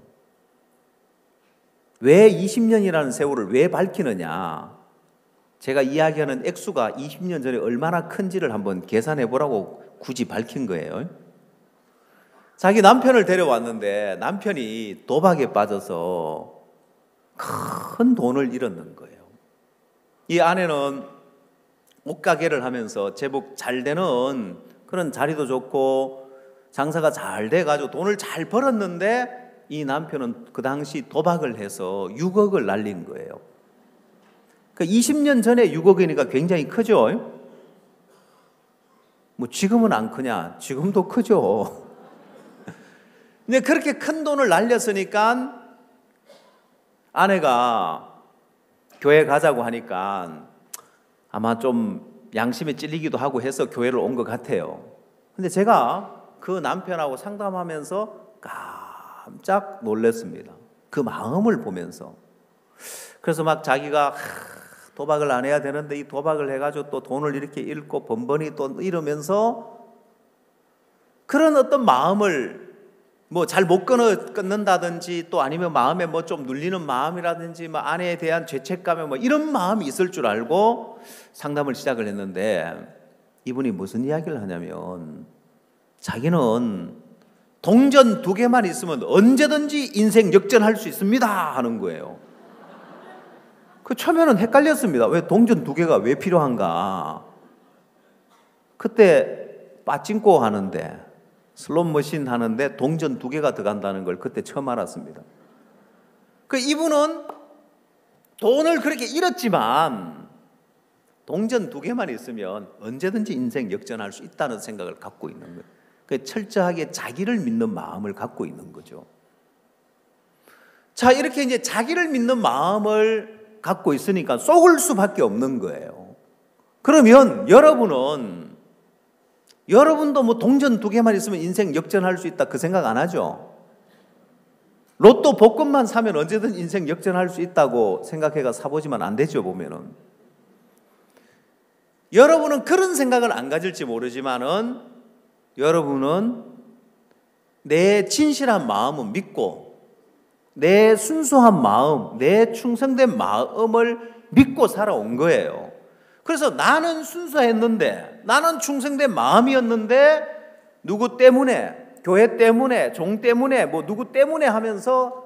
왜 20년이라는 세월을 왜 밝히느냐? 제가 이야기하는 액수가 20년 전에 얼마나 큰지를 한번 계산해 보라고 굳이 밝힌 거예요. 자기 남편을 데려왔는데 남편이 도박에 빠져서 큰 돈을 잃었는 거예요. 이 아내는 옷가게를 하면서 제법 잘 되는 그런 자리도 좋고 장사가 잘 돼가지고 돈을 잘 벌었는데 이 남편은 그 당시 도박을 해서 6억을 날린 거예요. 그 20년 전에 6억이니까 굉장히 크죠? 뭐 지금은 안 크냐? 지금도 크죠. 근데 그렇게 큰 돈을 날렸으니까 아내가 교회 가자고 하니까 아마 좀 양심에 찔리기도 하고 해서 교회를 온 것 같아요. 근데 제가 그 남편하고 상담하면서 깜짝 놀랐습니다. 그 마음을 보면서. 그래서 막 자기가 도박을 안 해야 되는데 이 도박을 해가지고 또 돈을 이렇게 잃고 번번이 또 잃으면서 그런 어떤 마음을 뭐 잘 못 끊는다든지 또 아니면 마음에 뭐 좀 눌리는 마음이라든지 뭐 아내에 대한 죄책감에 뭐 이런 마음이 있을 줄 알고 상담을 시작을 했는데 이분이 무슨 이야기를 하냐면 자기는 동전 2개만 있으면 언제든지 인생 역전할 수 있습니다 하는 거예요. 그 처음에는 헷갈렸습니다. 왜 동전 2개가 왜 필요한가? 그때 빠찡코 하는데 슬롯머신 하는데 동전 2개가 들어간다는 걸 그때 처음 알았습니다. 그 이분은 돈을 그렇게 잃었지만 동전 2개만 있으면 언제든지 인생 역전할 수 있다는 생각을 갖고 있는 거예요. 그 철저하게 자기를 믿는 마음을 갖고 있는 거죠. 자, 이렇게 이제 자기를 믿는 마음을 갖고 있으니까 속을 수밖에 없는 거예요. 그러면 여러분도 뭐 동전 2개만 있으면 인생 역전할 수 있다 그 생각 안 하죠? 로또 복권만 사면 언제든 인생 역전할 수 있다고 생각해가 사보지만 안 되죠, 보면은. 여러분은 그런 생각을 안 가질지 모르지만은 여러분은 내 진실한 마음을 믿고 내 순수한 마음, 내 충성된 마음을 믿고 살아온 거예요. 그래서 나는 순수했는데, 나는 충성된 마음이었는데 누구 때문에, 교회 때문에, 종 때문에, 뭐 누구 때문에 하면서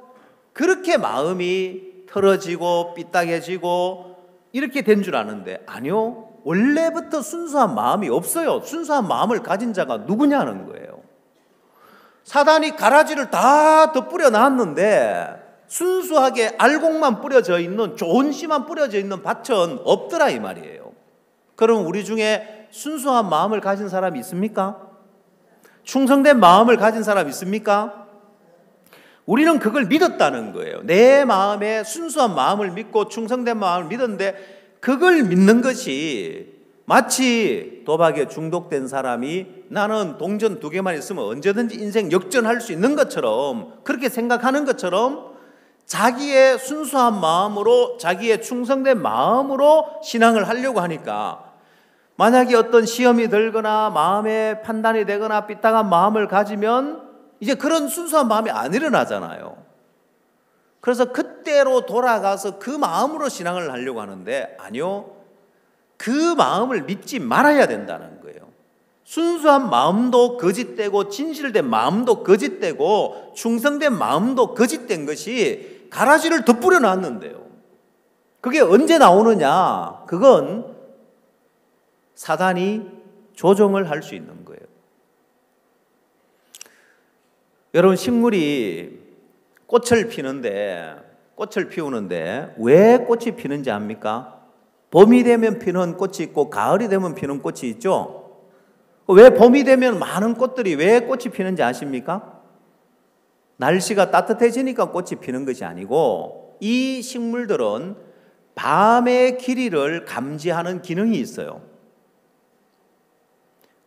그렇게 마음이 틀어지고 삐딱해지고 이렇게 된 줄 아는데 아니요. 원래부터 순수한 마음이 없어요. 순수한 마음을 가진 자가 누구냐는 거예요. 사단이 가라지를 다 덧뿌려 놨는데 순수하게 알곡만 뿌려져 있는, 좋은 씨만 뿌려져 있는 밭은 없더라 이 말이에요. 그럼 우리 중에 순수한 마음을 가진 사람이 있습니까? 충성된 마음을 가진 사람이 있습니까? 우리는 그걸 믿었다는 거예요. 내 마음에 순수한 마음을 믿고 충성된 마음을 믿었는데 그걸 믿는 것이 마치 도박에 중독된 사람이 나는 동전 2개만 있으면 언제든지 인생 역전할 수 있는 것처럼, 그렇게 생각하는 것처럼 자기의 순수한 마음으로, 자기의 충성된 마음으로 신앙을 하려고 하니까 만약에 어떤 시험이 들거나 마음에 판단이 되거나 삐딱한 마음을 가지면 이제 그런 순수한 마음이 안 일어나잖아요. 그래서 그때로 돌아가서 그 마음으로 신앙을 하려고 하는데 아니요. 그 마음을 믿지 말아야 된다는 거예요. 순수한 마음도 거짓되고 진실된 마음도 거짓되고 충성된 마음도 거짓된 것이 가라지를 덧뿌려 놨는데요. 그게 언제 나오느냐? 그건 사단이 조정을 할 수 있는 거예요. 여러분, 식물이 꽃을 피우는데 왜 꽃이 피는지 압니까? 봄이 되면 피는 꽃이 있고 가을이 되면 피는 꽃이 있죠. 왜 봄이 되면 많은 꽃들이 왜 꽃이 피는지 아십니까? 날씨가 따뜻해지니까 꽃이 피는 것이 아니고 이 식물들은 밤의 길이를 감지하는 기능이 있어요.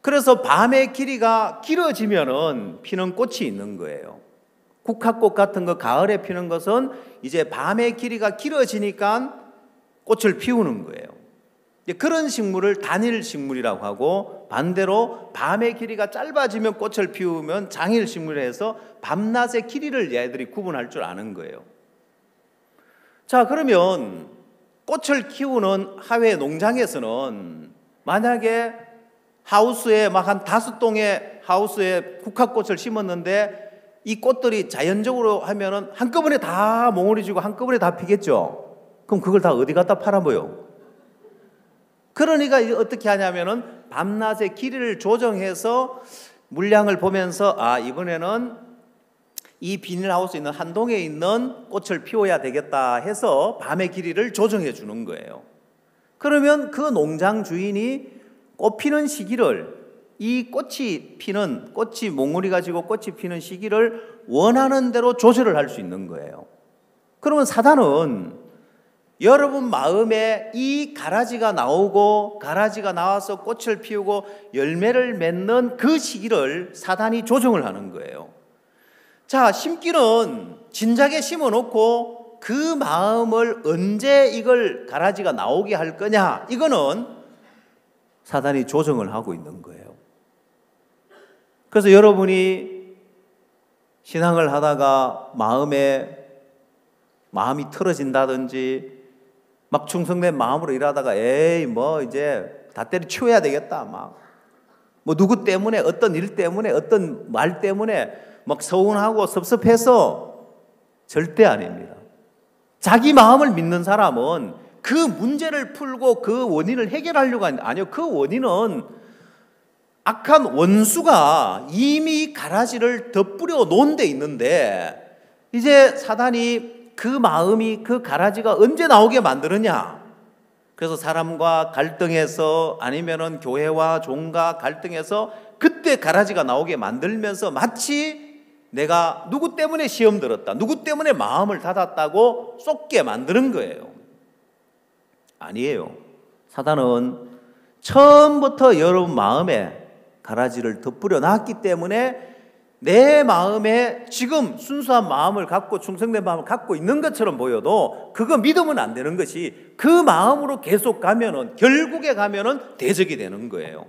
그래서 밤의 길이가 길어지면은 피는 꽃이 있는 거예요. 국화꽃 같은 거 가을에 피는 것은 이제 밤의 길이가 길어지니까 꽃을 피우는 거예요. 그런 식물을 단일 식물이라고 하고, 반대로 밤의 길이가 짧아지면 꽃을 피우면 장일 식물에서 밤낮의 길이를 얘들이 구분할 줄 아는 거예요. 자, 그러면 꽃을 키우는 하회 농장에서는 만약에 하우스에 막 한 5동의 하우스에 국화꽃을 심었는데 이 꽃들이 자연적으로 하면은 한꺼번에 다 몽우리 지고 한꺼번에 다 피겠죠. 그럼 그걸 다 어디 갖다 팔아봐요? 그러니까 어떻게 하냐면은 밤낮의 길이를 조정해서 물량을 보면서 이번에는 이 비닐하우스에 있는 한 동에 있는 꽃을 피워야 되겠다 해서 밤의 길이를 조정해 주는 거예요. 그러면 그 농장 주인이 꽃 피는 시기를, 이 꽃이 몽우리 가지고 꽃이 피는 시기를 원하는 대로 조절을 할 수 있는 거예요. 그러면 사단은 여러분 마음에 이 가라지가 나오고 가라지가 나와서 꽃을 피우고 열매를 맺는 그 시기를 사단이 조정을 하는 거예요. 자, 심기는 진작에 심어놓고 그 마음을 언제 이걸 가라지가 나오게 할 거냐, 이거는 사단이 조정을 하고 있는 거예요. 그래서 여러분이 신앙을 하다가 마음이 틀어진다든지 막 충성된 마음으로 일하다가 이제 다 때려치워야 되겠다, 뭐 누구 때문에, 어떤 일 때문에, 어떤 말 때문에 막 서운하고 섭섭해서, 절대 아닙니다. 자기 마음을 믿는 사람은 그 문제를 풀고 그 원인을 해결하려고 하는데, 아니요, 그 원인은 악한 원수가 이미 가라지를 덧뿌려 놓은 데 있는데, 이제 사단이 그 마음이, 그 가라지가 언제 나오게 만드느냐. 그래서 사람과 갈등해서, 아니면은 교회와 종과 갈등해서 그때 가라지가 나오게 만들면서 마치 내가 누구 때문에 시험 들었다, 누구 때문에 마음을 닫았다고 쏟게 만드는 거예요. 아니에요. 사단은 처음부터 여러분 마음에 가라지를 덧뿌려 놨기 때문에 내 마음에 지금 순수한 마음을 갖고 충성된 마음을 갖고 있는 것처럼 보여도 그거 믿으면 안 되는 것이, 그 마음으로 계속 가면은, 결국에 가면은 대적이 되는 거예요.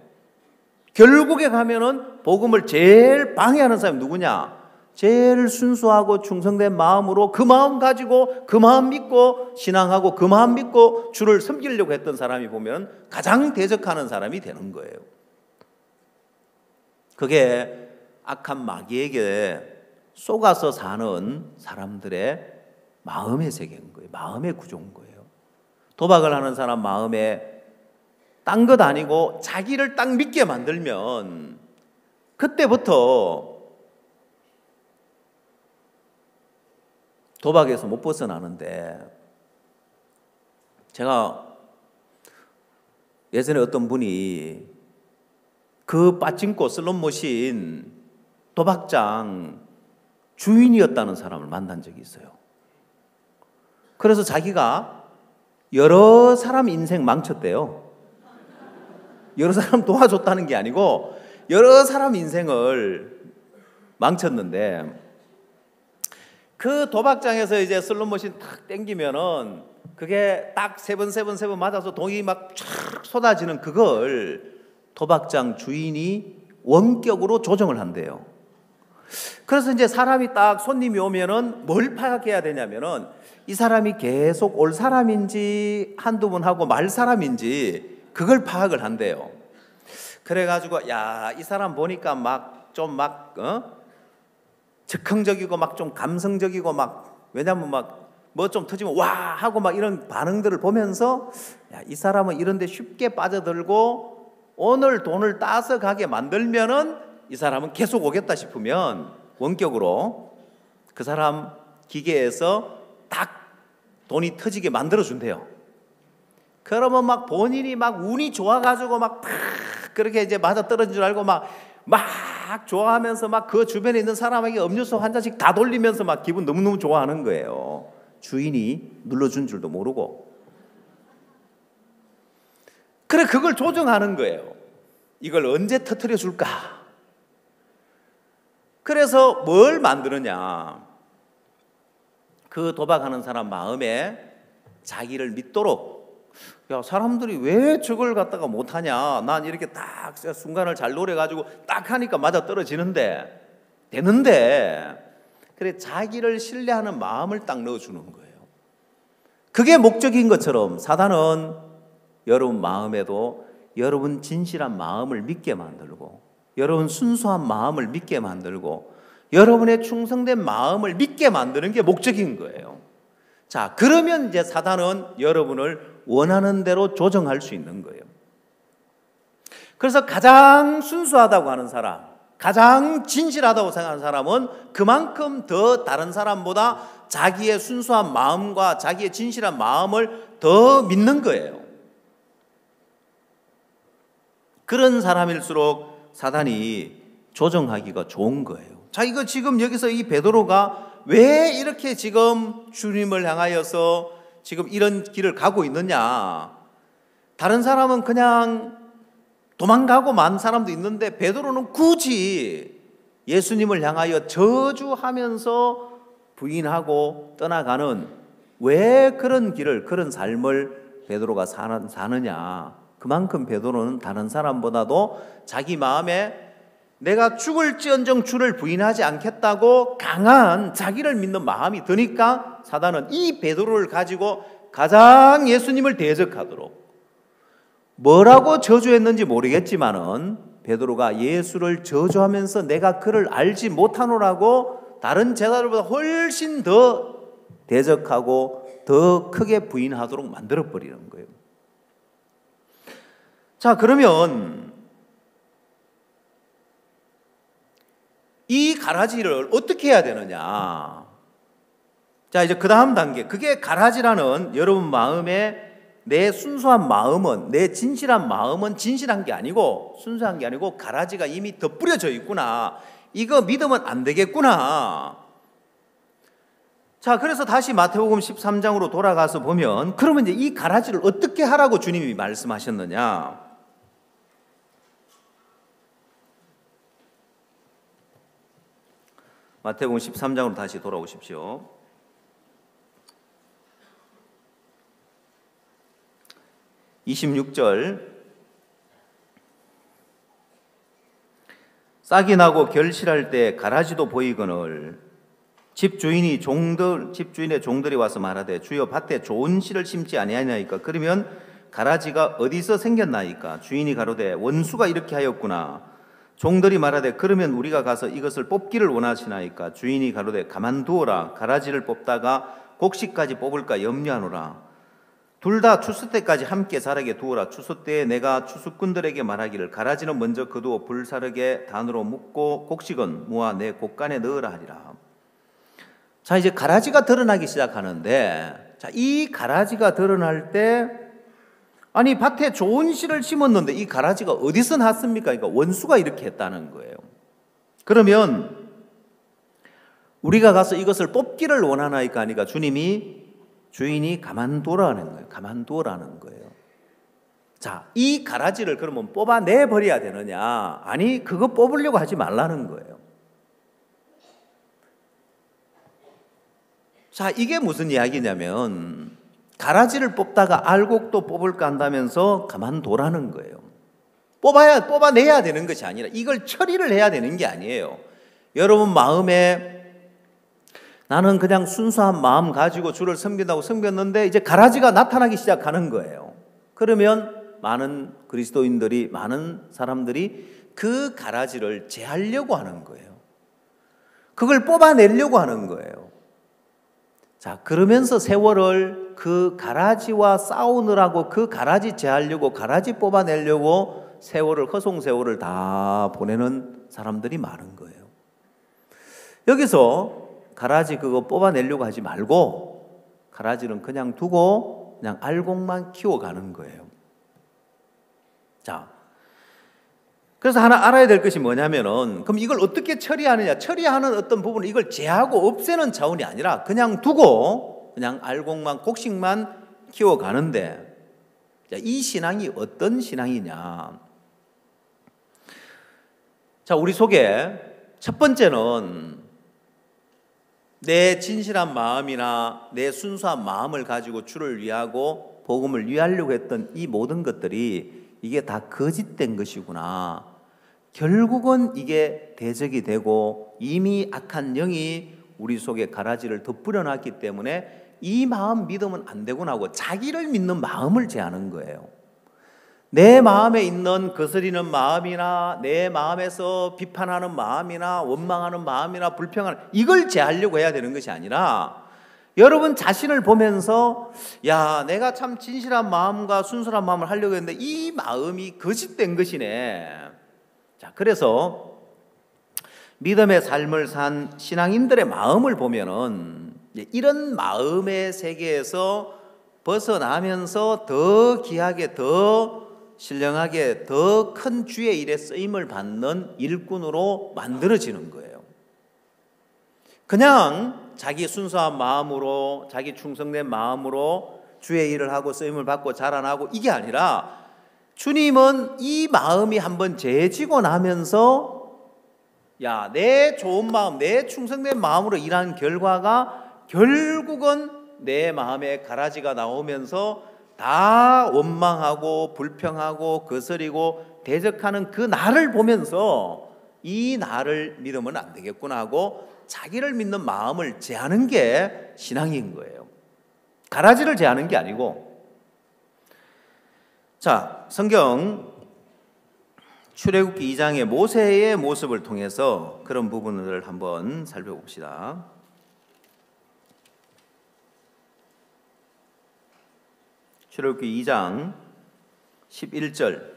결국에 가면은 복음을 제일 방해하는 사람이 누구냐? 제일 순수하고 충성된 마음으로 그 마음 가지고 그 마음 믿고 신앙하고 그 마음 믿고 주를 섬기려고 했던 사람이 보면 가장 대적하는 사람이 되는 거예요. 그게 악한 마귀에게 속아서 사는 사람들의 마음의 세계인 거예요. 마음의 구조인 거예요. 도박을 하는 사람 마음에 딴 것 아니고 자기를 딱 믿게 만들면 그때부터 도박에서 못 벗어나는데, 제가 예전에 어떤 분이 그 빠찡코 슬롯머신 도박장 주인이었다는 사람을 만난 적이 있어요. 그래서 자기가 여러 사람 인생 망쳤대요. 여러 사람 도와줬다는 게 아니고 여러 사람 인생을 망쳤는데, 그 도박장에서 이제 슬롯머신 탁 땡기면은 그게 딱 세 번 맞아서 돈이 막 쫙 쏟아지는 그걸 도박장 주인이 원격으로 조정을 한대요. 그래서 이제 사람이 딱 손님이 오면은 뭘 파악해야 되냐면은 이 사람이 계속 올 사람인지 한두 번 하고 말 사람인지 그걸 파악을 한대요. 그래가지고 야, 이 사람 보니까 즉흥적이고 막 좀 감성적이고 막, 왜냐면 막 뭐 좀 터지면 와 하고 막 이런 반응들을 보면서 야, 이 사람은 이런데 쉽게 빠져들고 오늘 돈을 따서 가게 만들면은 이 사람은 계속 오겠다 싶으면 원격으로 그 사람 기계에서 딱 돈이 터지게 만들어 준대요. 그러면 막 본인이 막 운이 좋아가지고 막 그렇게 이제 맞아 떨어진 줄 알고 막 좋아하면서 막 그 주변에 있는 사람에게 음료수 한 잔씩 다 돌리면서 막 기분 너무너무 좋아하는 거예요. 주인이 눌러준 줄도 모르고. 그래, 그걸 조정하는 거예요. 이걸 언제 터뜨려 줄까? 그래서 뭘 만드느냐? 그 도박하는 사람 마음에 자기를 믿도록, 야, 사람들이 왜 저걸 갖다가 못하냐? 난 이렇게 딱 순간을 잘 노려가지고 딱 하니까 맞아 떨어지는데, 되는데, 그래, 자기를 신뢰하는 마음을 딱 넣어주는 거예요. 그게 목적인 것처럼 사단은 여러분 마음에도 여러분 진실한 마음을 믿게 만들고, 여러분 순수한 마음을 믿게 만들고, 여러분의 충성된 마음을 믿게 만드는 게 목적인 거예요. 자, 그러면 이제 사단은 여러분을 원하는 대로 조정할 수 있는 거예요. 그래서 가장 순수하다고 하는 사람, 가장 진실하다고 생각하는 사람은 그만큼 더 다른 사람보다 자기의 순수한 마음과 자기의 진실한 마음을 더 믿는 거예요. 그런 사람일수록 사단이 조정하기가 좋은 거예요. 자, 이거 지금 여기서 이 베드로가 왜 이렇게 지금 주님을 향하여서 지금 이런 길을 가고 있느냐? 다른 사람은 그냥 도망가고 만 사람도 있는데 베드로는 굳이 예수님을 향하여 저주하면서 부인하고 떠나가는, 왜 그런 길을, 그런 삶을 베드로가 사느냐? 그만큼 베드로는 다른 사람보다도 자기 마음에 내가 죽을지언정 주를 부인하지 않겠다고 강한 자기를 믿는 마음이 드니까 사단은 이 베드로를 가지고 가장 예수님을 대적하도록, 뭐라고 저주했는지 모르겠지만은 베드로가 예수를 저주하면서 내가 그를 알지 못하노라고 다른 제자들보다 훨씬 더 대적하고 더 크게 부인하도록 만들어버리는 거예요. 자, 그러면 이 가라지를 어떻게 해야 되느냐? 자, 이제 그 다음 단계, 그게 가라지라는 여러분 마음에 내 순수한 마음은, 내 진실한 마음은 진실한 게 아니고 순수한 게 아니고 가라지가 이미 더 뿌려져 있구나. 이거 믿으면 안 되겠구나. 자, 그래서 다시 마태복음 13장으로 돌아가서 보면, 그러면 이제 이 가라지를 어떻게 하라고 주님이 말씀하셨느냐? 마태복음 13장으로 다시 돌아오십시오. 26절, 싹이 나고 결실할 때 가라지도 보이거늘 집주인의 종들이 와서 말하되 주여 밭에 좋은 씨를 심지 아니하나이까? 그러면 가라지가 어디서 생겼나이까? 주인이 가로되 원수가 이렇게 하였구나. 종들이 말하되 그러면 우리가 가서 이것을 뽑기를 원하시나이까? 주인이 가로되 가만두어라. 가라지를 뽑다가 곡식까지 뽑을까 염려하노라. 둘 다 추수 때까지 함께 자라게 두어라. 추수 때에 내가 추수꾼들에게 말하기를 가라지는 먼저 거두어 불사르게 단으로 묶고 곡식은 모아 내 곡간에 넣으라 하리라. 자, 이제 가라지가 드러나기 시작하는데, 자, 이 가라지가 드러날 때, 아니 밭에 좋은 씨를 심었는데 이 가라지가 어디서 났습니까? 그러니까 원수가 이렇게 했다는 거예요. 그러면 우리가 가서 이것을 뽑기를 원하나이까 하니까 주인이 가만두라는 거예요. 가만두라는 거예요. 자, 이 가라지를 그러면 뽑아내 버려야 되느냐? 아니, 그거 뽑으려고 하지 말라는 거예요. 자, 이게 무슨 이야기냐면 가라지를 뽑다가 알곡도 뽑을까 한다면서 가만두라는 거예요. 뽑아내야 되는 것이 아니라 이걸 처리를 해야 되는 게 아니에요. 여러분 마음에 나는 그냥 순수한 마음 가지고 주를 섬긴다고 섬겼는데 이제 가라지가 나타나기 시작하는 거예요. 그러면 많은 그리스도인들이, 많은 사람들이 그 가라지를 제하려고 하는 거예요. 그걸 뽑아내려고 하는 거예요. 자, 그러면서 세월을 그 가라지와 싸우느라고, 그 가라지 제하려고, 가라지 뽑아내려고 허송세월을 다 보내는 사람들이 많은 거예요. 여기서 가라지 그거 뽑아내려고 하지 말고 가라지는 그냥 두고 그냥 알곡만 키워가는 거예요. 자, 그래서 하나 알아야 될 것이 뭐냐면은, 그럼 이걸 어떻게 처리하느냐? 처리하는 어떤 부분은 이걸 제하고 없애는 차원이 아니라 그냥 두고 그냥 알곡만, 곡식만 키워가는데, 자, 이 신앙이 어떤 신앙이냐? 자, 우리 속에 첫 번째는 내 진실한 마음이나 내 순수한 마음을 가지고 주를 위하고 복음을 위하려고 했던 이 모든 것들이 이게 다 거짓된 것이구나. 결국은 이게 대적이 되고 이미 악한 영이 우리 속에 가라지를 덧뿌려 놨기 때문에 이 마음 믿으면 안 되구나 하고 자기를 믿는 마음을 제하는 거예요. 내 마음에 있는 거스리는 마음이나 내 마음에서 비판하는 마음이나 원망하는 마음이나 불평하는, 이걸 제하려고 해야 되는 것이 아니라 여러분 자신을 보면서, 야, 내가 참 진실한 마음과 순수한 마음을 하려고 했는데 이 마음이 거짓된 것이네. 자, 그래서 믿음의 삶을 산 신앙인들의 마음을 보면은 이런 마음의 세계에서 벗어나면서 더 귀하게, 더 신령하게, 더 큰 주의 일에 쓰임을 받는 일꾼으로 만들어지는 거예요. 그냥 자기 순수한 마음으로, 자기 충성된 마음으로 주의 일을 하고 쓰임을 받고 자라나고 이게 아니라, 주님은 이 마음이 한번 재지고 나면서, 야, 내 좋은 마음, 내 충성된 마음으로 일한 결과가 결국은 내 마음에 가라지가 나오면서 다 원망하고 불평하고 거스리고 대적하는 그 나를 보면서 이 나를 믿으면 안 되겠구나 하고 자기를 믿는 마음을 제하는 게 신앙인 거예요. 가라지를 제하는 게 아니고. 자, 성경 출애굽기 2장의 모세의 모습을 통해서 그런 부분을 한번 살펴봅시다. 출애굽기 2장 11절.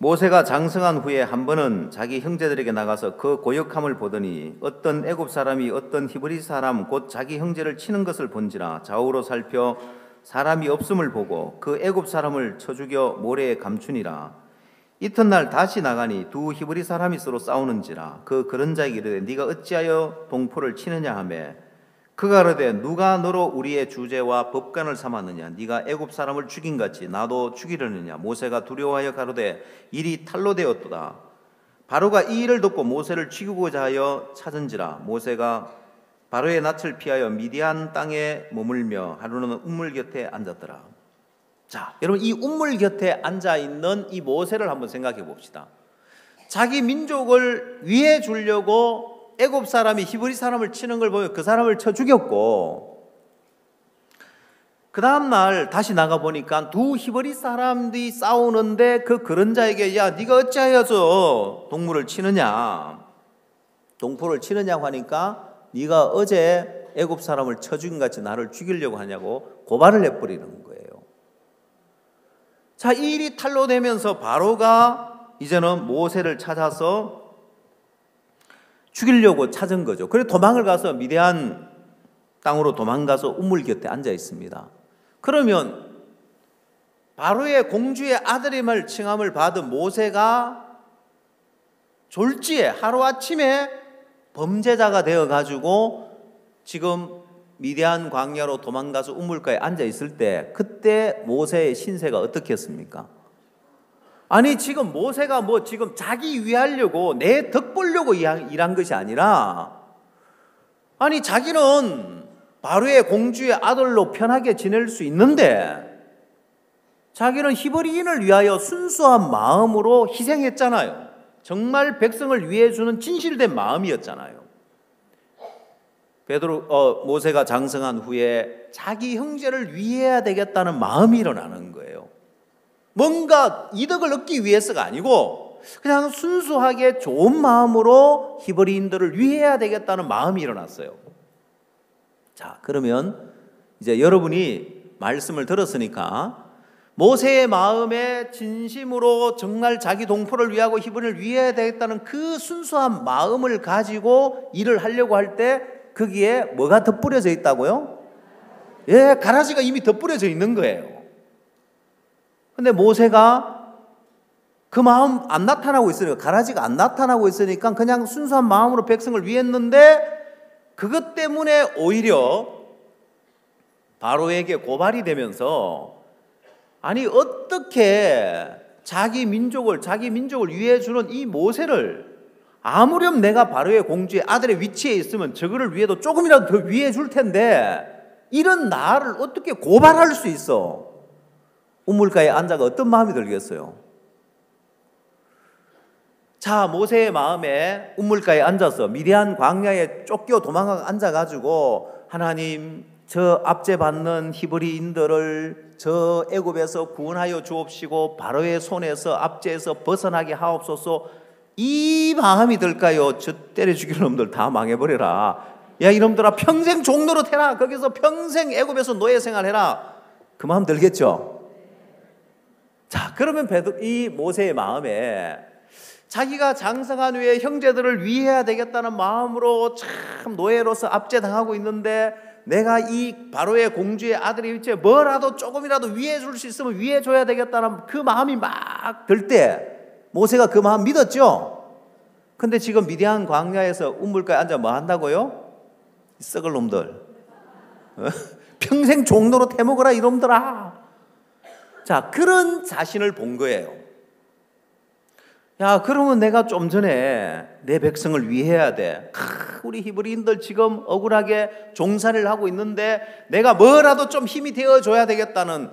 모세가 장성한 후에 한 번은 자기 형제들에게 나가서 그 고역함을 보더니 어떤 애굽 사람이 어떤 히브리 사람 곧 자기 형제를 치는 것을 본지라. 좌우로 살펴 사람이 없음을 보고 그 애굽 사람을 쳐 죽여 모래에 감추니라. 이튿날 다시 나가니 두 히브리 사람이 서로 싸우는지라. 그런 자에게 이르되 네가 어찌하여 동포를 치느냐 하매 그가 이르되 누가 너로 우리의 주제와 법관을 삼았느냐? 네가 애굽 사람을 죽인 같이 나도 죽이려느냐? 모세가 두려워하여 가로되 일이 탈로 되었도다. 바로가 이 일을 듣고 모세를 죽이고자 하여 찾은지라. 모세가 바로의 낯을 피하여 미디안 땅에 머물며 하루는 우물 곁에 앉았더라. 자, 여러분, 이 우물 곁에 앉아 있는 이 모세를 한번 생각해 봅시다. 자기 민족을 위해 주려고 애굽 사람이 히브리 사람을 치는 걸 보면 그 사람을 쳐 죽였고, 그 다음날 다시 나가 보니까 두 히브리 사람들이 싸우는데 그런 자에게 야, 네가 어찌하여서 동물을 치느냐, 동포를 치느냐고 하니까 네가 어제 애굽 사람을 쳐 죽인 같이 나를 죽이려고 하냐고 고발을 해버리는 거예요. 자, 이 일이 탄로되면서 바로가 이제는 모세를 찾아서 죽이려고 찾은 거죠. 그래서 도망을 가서 미디안 땅으로 도망가서 우물 곁에 앉아 있습니다. 그러면 바로의 공주의 아들임을 칭함을 받은 모세가 졸지에 하루아침에 범죄자가 되어가지고 지금 미디안 광야로 도망가서 우물가에 앉아 있을 때 그때 모세의 신세가 어떻겠습니까? 아니, 지금 모세가 지금 자기 위하려고 내 덕 보려고 일한 것이 아니라, 아니, 자기는 바로의 공주의 아들로 편하게 지낼 수 있는데 자기는 히브리인을 위하여 순수한 마음으로 희생했잖아요. 정말 백성을 위해 주는 진실된 마음이었잖아요. 모세가 장성한 후에 자기 형제를 위해야 되겠다는 마음이 일어나는 거예요. 뭔가 이득을 얻기 위해서가 아니고 그냥 순수하게 좋은 마음으로 히브리인들을 위해야 되겠다는 마음이 일어났어요. 자, 그러면 이제 여러분이 말씀을 들었으니까 모세의 마음에 진심으로 정말 자기 동포를 위하고 히브리인을 위해야 되겠다는 그 순수한 마음을 가지고 일을 하려고 할 때 거기에 뭐가 덧뿌려져 있다고요? 예, 가라지가 이미 덧뿌려져 있는 거예요. 근데 모세가 그 마음 안 나타나고 있으니까, 가라지가 안 나타나고 있으니까 그냥 순수한 마음으로 백성을 위했는데 그것 때문에 오히려 바로에게 고발이 되면서 아니 어떻게 자기 민족을 위해 주는 이 모세를 아무렴 내가 바로의 공주의 아들의 위치에 있으면 저거를 위해도 조금이라도 더 위해 줄 텐데 이런 나를 어떻게 고발할 수 있어? 우물가에 앉아가 어떤 마음이 들겠어요? 자, 모세의 마음에 우물가에 앉아서 미디안 광야에 쫓겨 도망가 앉아가지고 하나님 저 압제받는 히브리인들을 저 애굽에서 구원하여 주옵시고 바로의 손에서 압제에서 벗어나게 하옵소서 이 마음이 들까요? 저 때려 죽일 놈들 다 망해버려라. 야 이놈들아 평생 종노릇 해라. 거기서 평생 애굽에서 노예 생활해라. 그 마음 들겠죠? 자, 그러면 이 모세의 마음에 자기가 장성한 후에 형제들을 위해야 되겠다는 마음으로 참 노예로서 압제당하고 있는데 내가 이 바로의 공주의 아들의 위치에 뭐라도 조금이라도 위해 줄 수 있으면 위해 줘야 되겠다는 그 마음이 막 들 때 모세가 그 마음 믿었죠? 근데 지금 미디안 광야에서 우물가에 앉아 뭐 한다고요? 썩을 놈들 평생 종노릇 해먹어라 이놈들아. 자, 그런 자신을 본 거예요. 야, 그러면 내가 좀 전에 내 백성을 위해야 돼. 우리 히브리인들 지금 억울하게 종살이를 하고 있는데 내가 뭐라도 좀 힘이 되어줘야 되겠다는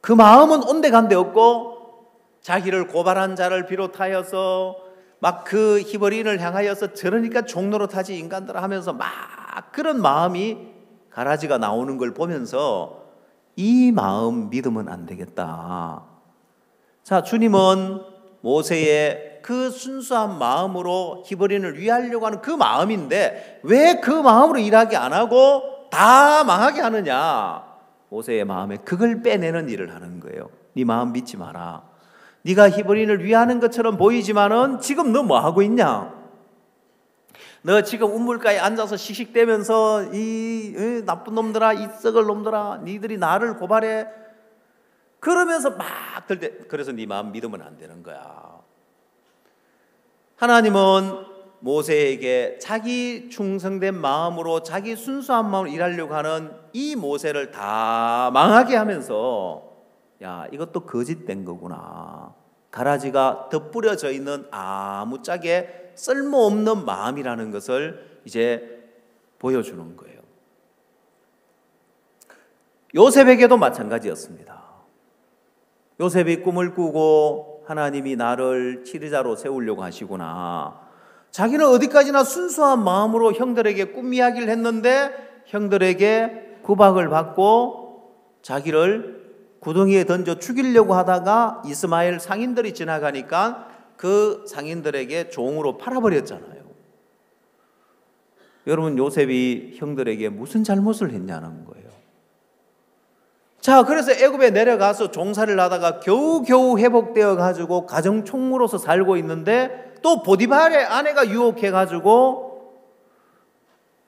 그 마음은 온데간데 없고 자기를 고발한 자를 비롯하여서 막 그 히브리인을 향하여서 저러니까 종노릇하지 인간들 하면서 막 그런 마음이 가라지가 나오는 걸 보면서 이 마음 믿으면 안 되겠다. 자, 주님은 모세의 그 순수한 마음으로 히브리인을 위하려고 하는 그 마음인데 왜 그 마음으로 일하게 안 하고 다 망하게 하느냐? 모세의 마음에 그걸 빼내는 일을 하는 거예요. 네 마음 믿지 마라. 네가 히브리인을 위하는 것처럼 보이지만은 지금 너 뭐 하고 있냐? 너 지금 우물가에 앉아서 씩씩대면서 이 나쁜 놈들아, 이 썩을 놈들아, 니들이 나를 고발해. 그러면서 막 들 때 그래서 네 마음 믿으면 안 되는 거야. 하나님은 모세에게 자기 충성된 마음으로 자기 순수한 마음으로 일하려고 하는 이 모세를 다 망하게 하면서 야, 이것도 거짓된 거구나. 가라지가 덧뿌려져 있는 아무짝에 쓸모없는 마음이라는 것을 이제 보여주는 거예요. 요셉에게도 마찬가지였습니다. 요셉이 꿈을 꾸고 하나님이 나를 치리자로 세우려고 하시구나. 자기는 어디까지나 순수한 마음으로 형들에게 꿈 이야기를 했는데 형들에게 구박을 받고 자기를 구덩이에 던져 죽이려고 하다가 이스마엘 상인들이 지나가니까 그 상인들에게 종으로 팔아버렸잖아요. 여러분, 요셉이 형들에게 무슨 잘못을 했냐는 거예요. 자, 그래서 애굽에 내려가서 종살이를 하다가 겨우겨우 회복되어 가지고 가정 총무로서 살고 있는데 또 보디발의 아내가 유혹해 가지고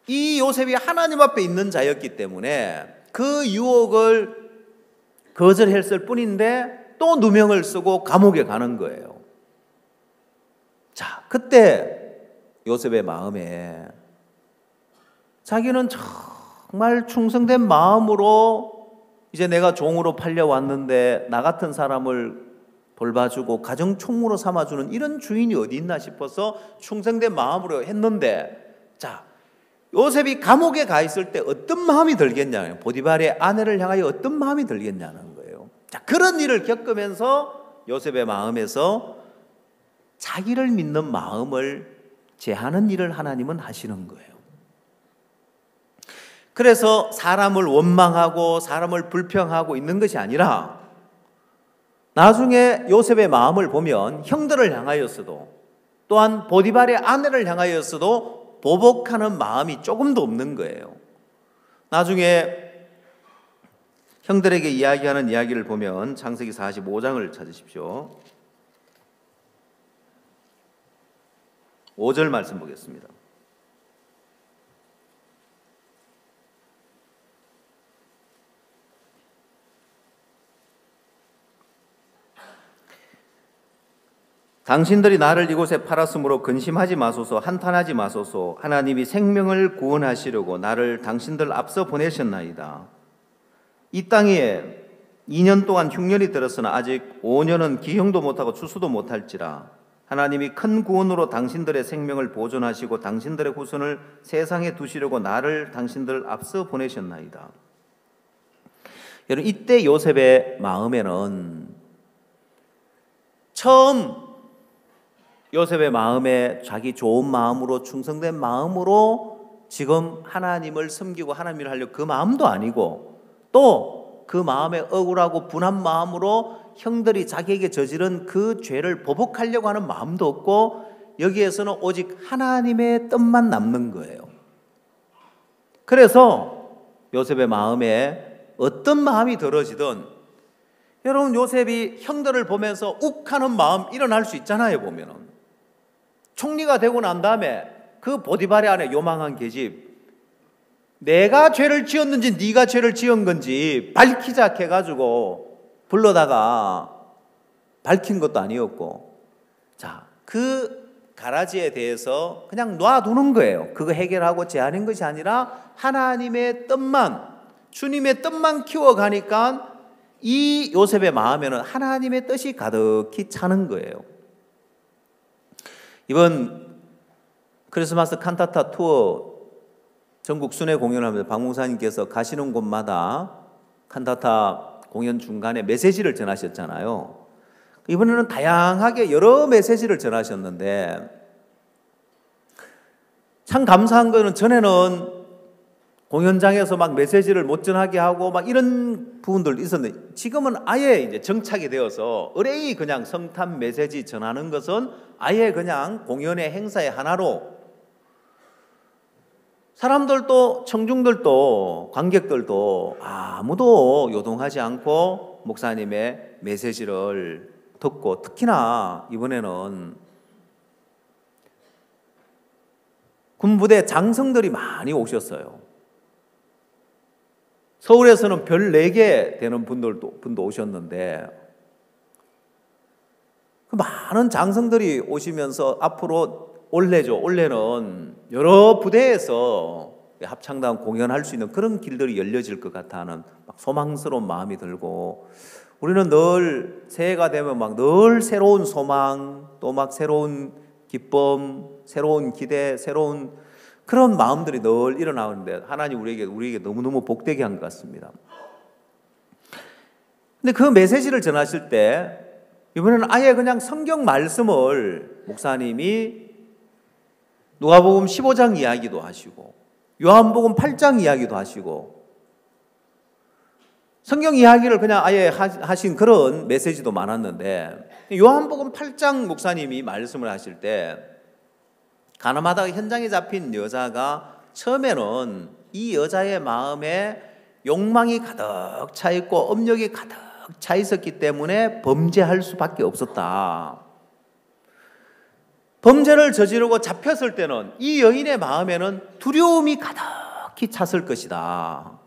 이 요셉이 하나님 앞에 있는 자였기 때문에 그 유혹을 거절했을 뿐인데 또 누명을 쓰고 감옥에 가는 거예요. 자, 그때 요셉의 마음에 자기는 정말 충성된 마음으로 이제 내가 종으로 팔려왔는데 나 같은 사람을 돌봐주고 가정 총무로 삼아주는 이런 주인이 어디 있나 싶어서 충성된 마음으로 했는데, 자, 요셉이 감옥에 가 있을 때 어떤 마음이 들겠냐고요. 보디발의 아내를 향하여 어떤 마음이 들겠냐는 거예요. 자, 그런 일을 겪으면서 요셉의 마음에서 자기를 믿는 마음을 제하는 일을 하나님은 하시는 거예요. 그래서 사람을 원망하고 사람을 불평하고 있는 것이 아니라 나중에 요셉의 마음을 보면 형들을 향하였어도 또한 보디발의 아내를 향하였어도 보복하는 마음이 조금도 없는 거예요. 나중에 형들에게 이야기하는 이야기를 보면 창세기 45장을 찾으십시오. 5절 말씀 보겠습니다. 당신들이 나를 이곳에 팔았으므로 근심하지 마소서, 한탄하지 마소서. 하나님이 생명을 구원하시려고 나를 당신들 앞서 보내셨나이다. 이 땅에 2년 동안 흉년이 들었으나 아직 5년은 기형도 못하고 추수도 못할지라. 하나님이 큰 구원으로 당신들의 생명을 보존하시고 당신들의 후손을 세상에 두시려고 나를 당신들 앞서 보내셨나이다. 여러분, 이때 요셉의 마음에는 처음 요셉의 마음에 자기 좋은 마음으로 충성된 마음으로 지금 하나님을 섬기고 하나님을 하려고 그 마음도 아니고 또 그 마음에 억울하고 분한 마음으로 형들이 자기에게 저지른 그 죄를 보복하려고 하는 마음도 없고 여기에서는 오직 하나님의 뜻만 남는 거예요. 그래서 요셉의 마음에 어떤 마음이 들어지든 여러분 요셉이 형들을 보면서 욱하는 마음 일어날 수 있잖아요. 보면은 총리가 되고 난 다음에 그 보디발의 안에 요망한 계집 내가 죄를 지었는지 네가 죄를 지은 건지 밝히자 해가지고 불러다가 밝힌 것도 아니었고 자, 그 가라지에 대해서 그냥 놔두는 거예요. 그거 해결하고 제하는 것이 아니라 하나님의 뜻만 주님의 뜻만 키워가니까 이 요셉의 마음에는 하나님의 뜻이 가득히 차는 거예요. 이번 크리스마스 칸타타 투어 전국 순회 공연을 하면서 박 목사님께서 가시는 곳마다 칸타타 공연 중간에 메시지를 전하셨잖아요. 이번에는 다양하게 여러 메시지를 전하셨는데 참 감사한 거는 전에는 공연장에서 막 메시지를 못 전하게 하고 막 이런 부분들 있었는데 지금은 아예 이제 정착이 되어서 의뢰이 그냥 성탄 메시지 전하는 것은 아예 그냥 공연의 행사의 하나로 사람들도 청중들도 관객들도 아무도 요동하지 않고 목사님의 메시지를 듣고 특히나 이번에는 군부대 장성들이 많이 오셨어요. 서울에서는 별 4개 되는 분도 오셨는데 그 많은 장성들이 오시면서 앞으로 올해는 여러 부대에서 합창단 공연할 수 있는 그런 길들이 열려질 것 같다는 막 소망스러운 마음이 들고 우리는 늘 새해가 되면 막 늘 새로운 소망 또 막 새로운 기쁨, 새로운 기대, 새로운 그런 마음들이 늘 일어나는데 하나님 우리에게 너무너무 복되게 한 것 같습니다. 근데 그 메시지를 전하실 때 이번에는 아예 그냥 성경 말씀을 목사님이 누가복음 15장 이야기도 하시고 요한복음 8장 이야기도 하시고 성경 이야기를 그냥 아예 하신 그런 메시지도 많았는데 요한복음 8장 목사님이 말씀을 하실 때 가늠하다가 현장에 잡힌 여자가 처음에는 이 여자의 마음에 욕망이 가득 차 있고 업력이 가득 차 있었기 때문에 범죄할 수밖에 없었다. 범죄를 저지르고 잡혔을 때는 이 여인의 마음에는 두려움이 가득히 찼을 것이다.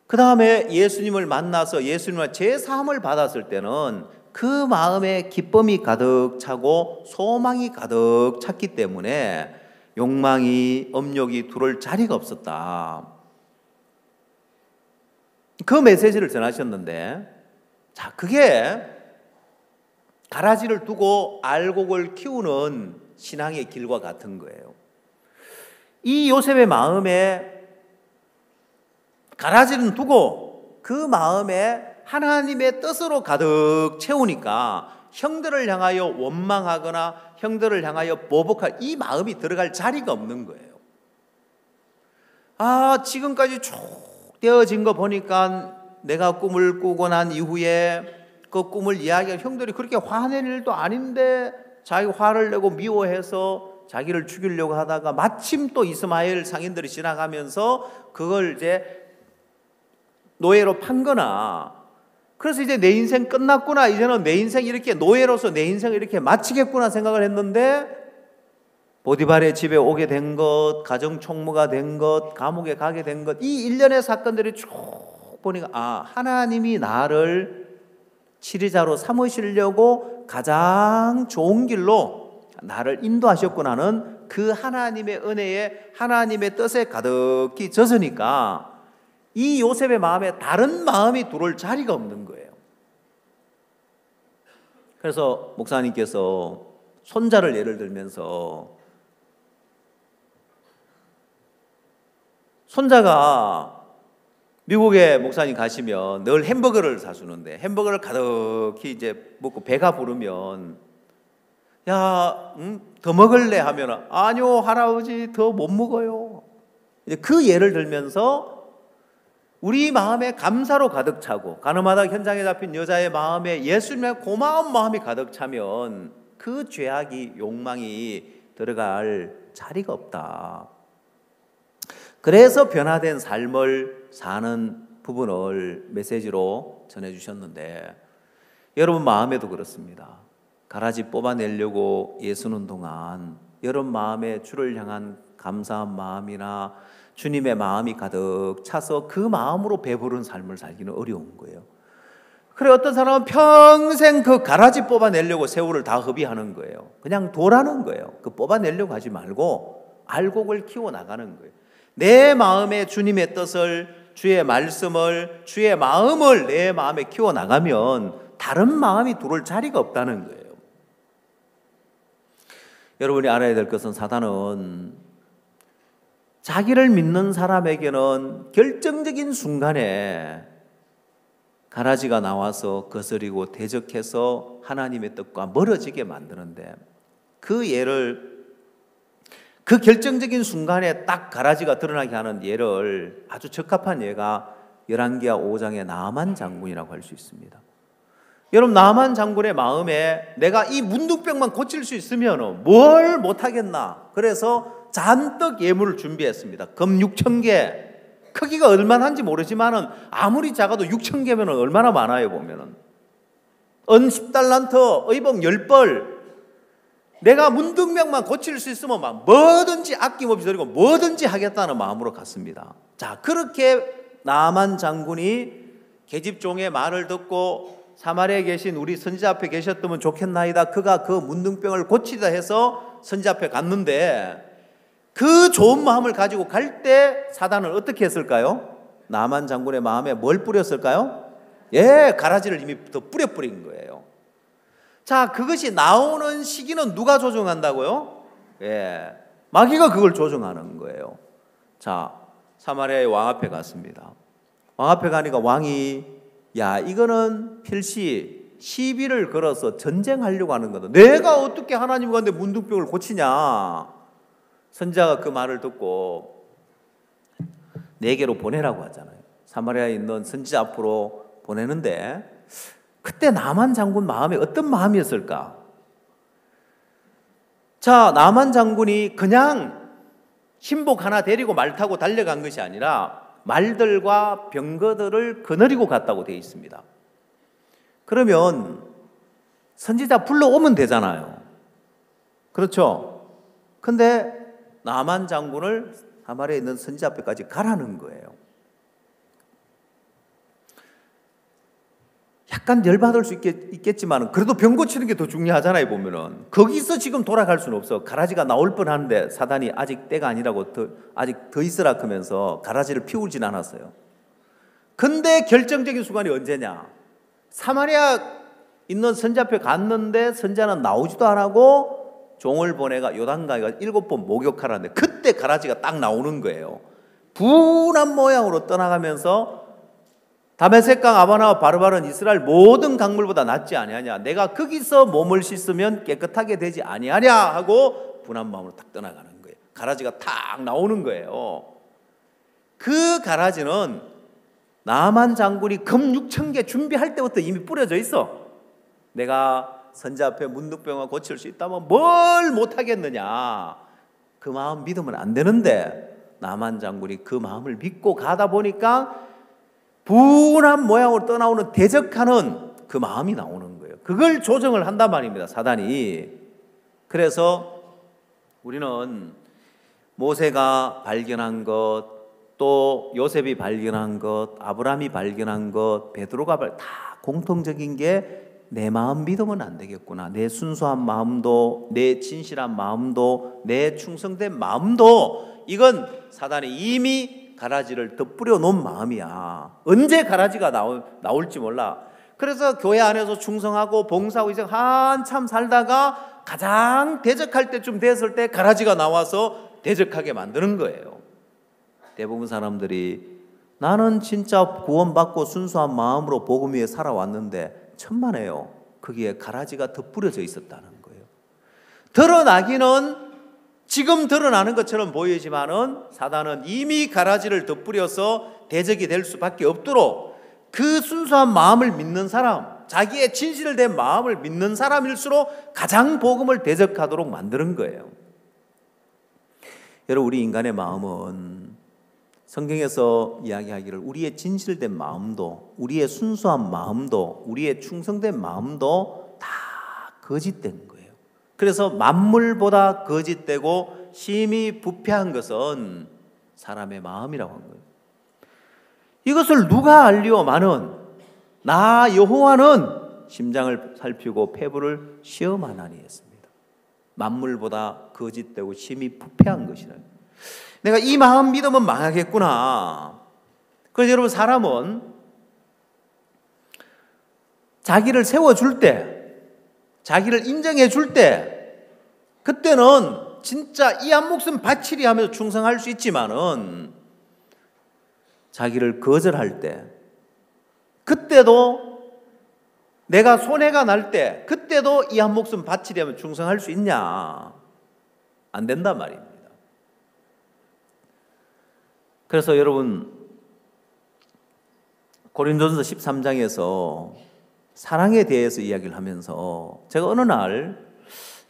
그 다음에 예수님을 만나서 예수님의 제사함을 받았을 때는 그 마음에 기쁨이 가득 차고 소망이 가득 찼기 때문에 욕망이 업력이 두를 자리가 없었다. 그 메시지를 전하셨는데 자, 그게 가라지를 두고 알곡을 키우는 신앙의 길과 같은 거예요. 이 요셉의 마음에 가라지는 두고 그 마음에 하나님의 뜻으로 가득 채우니까 형들을 향하여 원망하거나 형들을 향하여 보복할 이 마음이 들어갈 자리가 없는 거예요. 지금까지 쭉 되어진 거 보니까 내가 꿈을 꾸고 난 이후에 그 꿈을 이야기한 형들이 그렇게 화낼 일도 아닌데 자기 화를 내고 미워해서 자기를 죽이려고 하다가 마침 또 이스마엘 상인들이 지나가면서 그걸 이제 노예로 판거나, 그래서 이제 내 인생 끝났구나, 이제는 내 인생 이렇게 노예로서 내 인생을 이렇게 마치겠구나 생각을 했는데 보디발의 집에 오게 된 것, 가정 총무가 된 것, 감옥에 가게 된 것, 이 일련의 사건들이 쭉 보니까 하나님이 나를 치리자로 삼으시려고 가장 좋은 길로 나를 인도하셨구나는 그 하나님의 은혜에 하나님의 뜻에 가득히 젖으니까 이 요셉의 마음에 다른 마음이 들어올 자리가 없는 거예요. 그래서 목사님께서 손자를 예를 들면서, 손자가 미국에 목사님 가시면 늘 햄버거를 사주는데 햄버거를 가득히 이제 먹고 배가 부르면 더 먹을래 하면 아니요 할아버지 더 못 먹어요. 이제 그 예를 들면서 우리 마음에 감사로 가득 차고 가늠하다 현장에 잡힌 여자의 마음에 예수님의 고마운 마음이 가득 차면 그 죄악이 욕망이 들어갈 자리가 없다. 그래서 변화된 삶을 사는 부분을 메시지로 전해주셨는데, 여러분 마음에도 그렇습니다. 가라지 뽑아내려고 애쓰는 동안 여러분 마음에 주를 향한 감사한 마음이나 주님의 마음이 가득 차서 그 마음으로 배부른 삶을 살기는 어려운 거예요. 그래 어떤 사람은 평생 그 가라지 뽑아내려고 세월을 다 허비하는 거예요. 그냥 도라는 거예요. 그 뽑아내려고 하지 말고 알곡을 키워나가는 거예요. 내 마음에 주님의 뜻을, 주의 말씀을, 주의 마음을 내 마음에 키워나가면 다른 마음이 들어올 자리가 없다는 거예요. 여러분이 알아야 될 것은 사단은 자기를 믿는 사람에게는 결정적인 순간에 가라지가 나와서 거스리고 대적해서 하나님의 뜻과 멀어지게 만드는데, 그 결정적인 순간에 딱 가라지가 드러나게 하는 예를, 아주 적합한 예가 열왕기하 5장의 나만 장군이라고 할 수 있습니다. 여러분 나만 장군의 마음에 내가 이 문둥병만 고칠 수 있으면 뭘 못하겠나, 그래서 잔뜩 예물을 준비했습니다. 금 6,000개, 크기가 얼마나인지 모르지만은 아무리 작아도 6,000개면 얼마나 많아요 보면은. 은 10달란트, 의복 10벌, 내가 문둥병만 고칠 수 있으면 막 뭐든지 아낌없이 드리고 뭐든지 하겠다는 마음으로 갔습니다. 자, 그렇게 나만 장군이 계집종의 말을 듣고 사마리아에 계신 우리 선지자 앞에 계셨다면 좋겠나이다, 그가 그 문둥병을 고치다 해서 선지자 앞에 갔는데, 그 좋은 마음을 가지고 갈 때 사단은 어떻게 했을까요? 나만 장군의 마음에 뭘 뿌렸을까요? 가라지를 이미 더 뿌린 거예요. 자, 그것이 나오는 시기는 누가 조정한다고요? 마귀가 그걸 조정하는 거예요. 자, 사마리아의 왕 앞에 갔습니다. 왕 앞에 가니까 왕이 이거는 필시 시비를 걸어서 전쟁하려고 하는 거다. 내가 어떻게 하나님 가운데 문둥병을 고치냐. 선지자가 그 말을 듣고 네게로 보내라고 하잖아요. 사마리아에 있는 선지자 앞으로 보내는데, 그때 나만 장군 마음에 어떤 마음이었을까? 자, 나만 장군이 그냥 신복 하나 데리고 말 타고 달려간 것이 아니라 말들과 병거들을 거느리고 갔다고 되어 있습니다. 그러면 선지자 불러오면 되잖아요. 그렇죠? 근데 나만 장군을 사마리아에 있는 선지자 앞에까지 가라는 거예요. 약간 열받을 수 있겠지만 그래도 병 고치는 게 더 중요하잖아요 보면은. 거기서 지금 돌아갈 수는 없어. 가라지가 나올 뻔하는데 사단이 아직 때가 아니라고 아직 더 있으라 하면서 가라지를 피우진 않았어요. 근데 결정적인 순간이 언제냐? 사마리아 있는 선지자 앞에 갔는데 선지자는 나오지도 안 하고 종을 보내가 요단강에 7번 목욕하라는데, 그때 가라지가 딱 나오는 거예요. 분한 모양으로 떠나가면서 다메섹강 아바나와 바르바른 이스라엘 모든 강물보다 낫지 아니하냐, 내가 거기서 몸을 씻으면 깨끗하게 되지 아니하냐 하고 분한 마음으로 딱 떠나가는 거예요. 가라지가 탁 나오는 거예요. 그 가라지는 나만 장군이 금 6,000개 준비할 때부터 이미 뿌려져 있어. 내가 선제 앞에 문둥병을 고칠 수 있다면 뭘 못하겠느냐. 그 마음 믿으면 안 되는데 나만 장군이 그 마음을 믿고 가다 보니까 분한 모양으로 떠나오는 대적하는 그 마음이 나오는 거예요. 그걸 조정을 한단 말입니다, 사단이. 그래서 우리는 모세가 발견한 것, 또 요셉이 발견한 것, 아브라함이 발견한 것, 베드로가 다 공통적인 게 내 마음 믿으면 안 되겠구나. 내 순수한 마음도, 내 진실한 마음도, 내 충성된 마음도 이건 사단이 이미 가라지를 덧뿌려 놓은 마음이야. 언제 가라지가 나올지 몰라. 그래서 교회 안에서 충성하고 봉사하고 이제 한참 살다가 가장 대적할 때쯤 됐을 때 가라지가 나와서 대적하게 만드는 거예요. 대부분 사람들이 나는 진짜 구원받고 순수한 마음으로 복음 위에 살아왔는데 천만에요. 거기에 가라지가 덧뿌려져 있었다는 거예요. 드러나기는 지금 드러나는 것처럼 보이지만은 사단은 이미 가라지를 덧뿌려서 대적이 될 수밖에 없도록 그 순수한 마음을 믿는 사람, 자기의 진실된 마음을 믿는 사람일수록 가장 복음을 대적하도록 만드는 거예요. 여러분, 우리 인간의 마음은 성경에서 이야기하기를 우리의 진실된 마음도, 우리의 순수한 마음도, 우리의 충성된 마음도 다 거짓된 거예요. 그래서 만물보다 거짓되고 심히 부패한 것은 사람의 마음이라고 한 거예요. 이것을 누가 알리오마는 나 여호와는 심장을 살피고 폐부를 시험하나니 했습니다. 만물보다 거짓되고 심히 부패한 것이라. 내가 이 마음 믿으면 망하겠구나. 그래서 여러분, 사람은 자기를 세워줄 때, 자기를 인정해 줄 때, 그때는 진짜 이 한 목숨 바치리 하면서 충성할 수 있지만은 자기를 거절할 때, 그때도 내가 손해가 날 때, 그때도 이 한 목숨 바치리 하면 충성할 수 있냐? 안 된단 말입니다. 그래서 여러분, 고린도전서 13장에서 사랑에 대해서 이야기를 하면서 제가 어느 날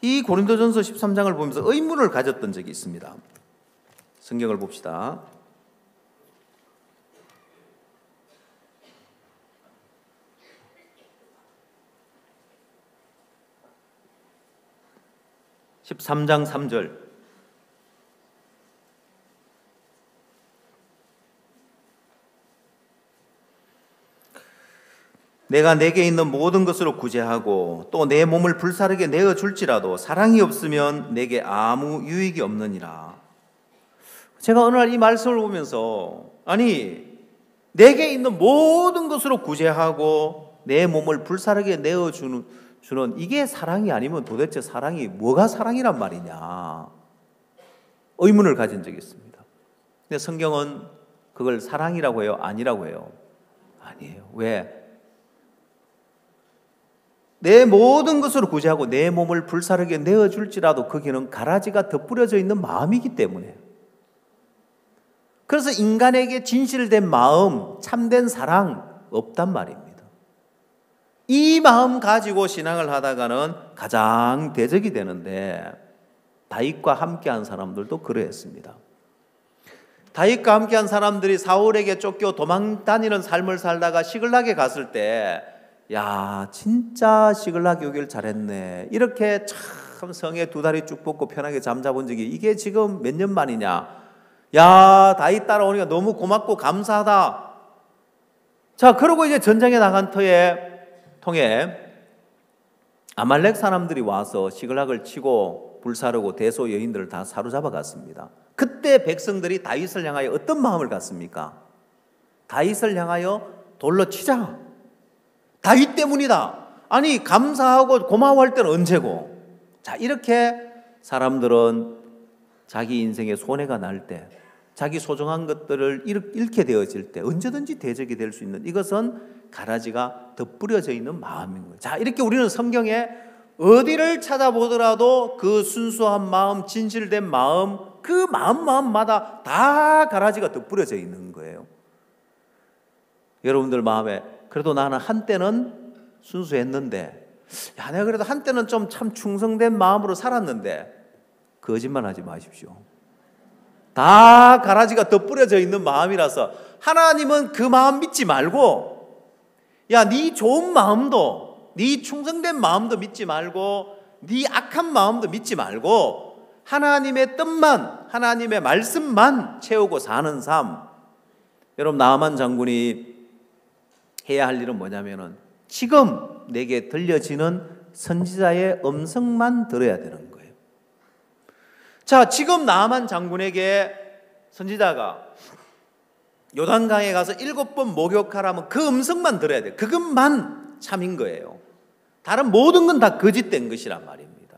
이 고린도전서 13장을 보면서 의문을 가졌던 적이 있습니다. 성경을 봅시다. (13장 3절) 내가 내게 있는 모든 것으로 구제하고 또 내 몸을 불사르게 내어줄지라도 사랑이 없으면 내게 아무 유익이 없느니라. 제가 어느 날 이 말씀을 보면서 아니, 내게 있는 모든 것으로 구제하고 내 몸을 불사르게 내어주는 이게 사랑이 아니면 도대체 사랑이 뭐가 사랑이란 말이냐 의문을 가진 적이 있습니다. 근데 성경은 그걸 사랑이라고 해요? 아니라고 해요? 아니에요. 왜? 내 모든 것으로 구제하고 내 몸을 불사르게 내어줄지라도 거기는 가라지가 덧뿌려져 있는 마음이기 때문에. 그래서 인간에게 진실된 마음, 참된 사랑 없단 말입니다. 이 마음 가지고 신앙을 하다가는 가장 대적이 되는데 다윗과 함께한 사람들도 그러했습니다. 다윗과 함께한 사람들이 사울에게 쫓겨 도망 다니는 삶을 살다가 시글락에 갔을 때 야, 진짜 시글락이 오길 잘했네. 이렇게 참 성에 두 다리 쭉 뻗고 편하게 잠자본 적이 이게 지금 몇 년 만이냐. 야, 다윗 따라오니까 너무 고맙고 감사하다. 자, 그러고 이제 전쟁에 나간 통에 아말렉 사람들이 와서 시글락을 치고 불사르고 대소 여인들을 다 사로잡아 갔습니다. 그때 백성들이 다윗을 향하여 어떤 마음을 갖습니까? 다윗을 향하여 돌로 치자. 다윗 때문이다. 아니, 감사하고 고마워할 때는 언제고? 자, 이렇게 사람들은 자기 인생에 손해가 날 때, 자기 소중한 것들을 잃게 되어질 때 언제든지 대적이 될 수 있는 이것은 가라지가 덧뿌려져 있는 마음인 거예요. 자, 이렇게 우리는 성경에 어디를 찾아보더라도 그 순수한 마음, 진실된 마음, 그 마음마다 다 가라지가 덧뿌려져 있는 거예요. 여러분들 마음에 그래도 나는 한때는 순수했는데, 야, 내가 그래도 한때는 좀 참 충성된 마음으로 살았는데, 거짓말하지 마십시오. 다 가라지가 덧뿌려져 있는 마음이라서 하나님은 그 마음 믿지 말고, 야, 네 좋은 마음도, 네 충성된 마음도 믿지 말고, 네 악한 마음도 믿지 말고, 하나님의 뜻만, 하나님의 말씀만 채우고 사는 삶. 여러분, 나아만 장군이 해야 할 일은 뭐냐면은 지금 내게 들려지는 선지자의 음성만 들어야 되는 거예요. 자, 지금 나아만 장군에게 선지자가 요단강에 가서 7번 목욕하라면 그 음성만 들어야 돼요. 그것만 참인 거예요. 다른 모든 건 다 거짓된 것이란 말입니다.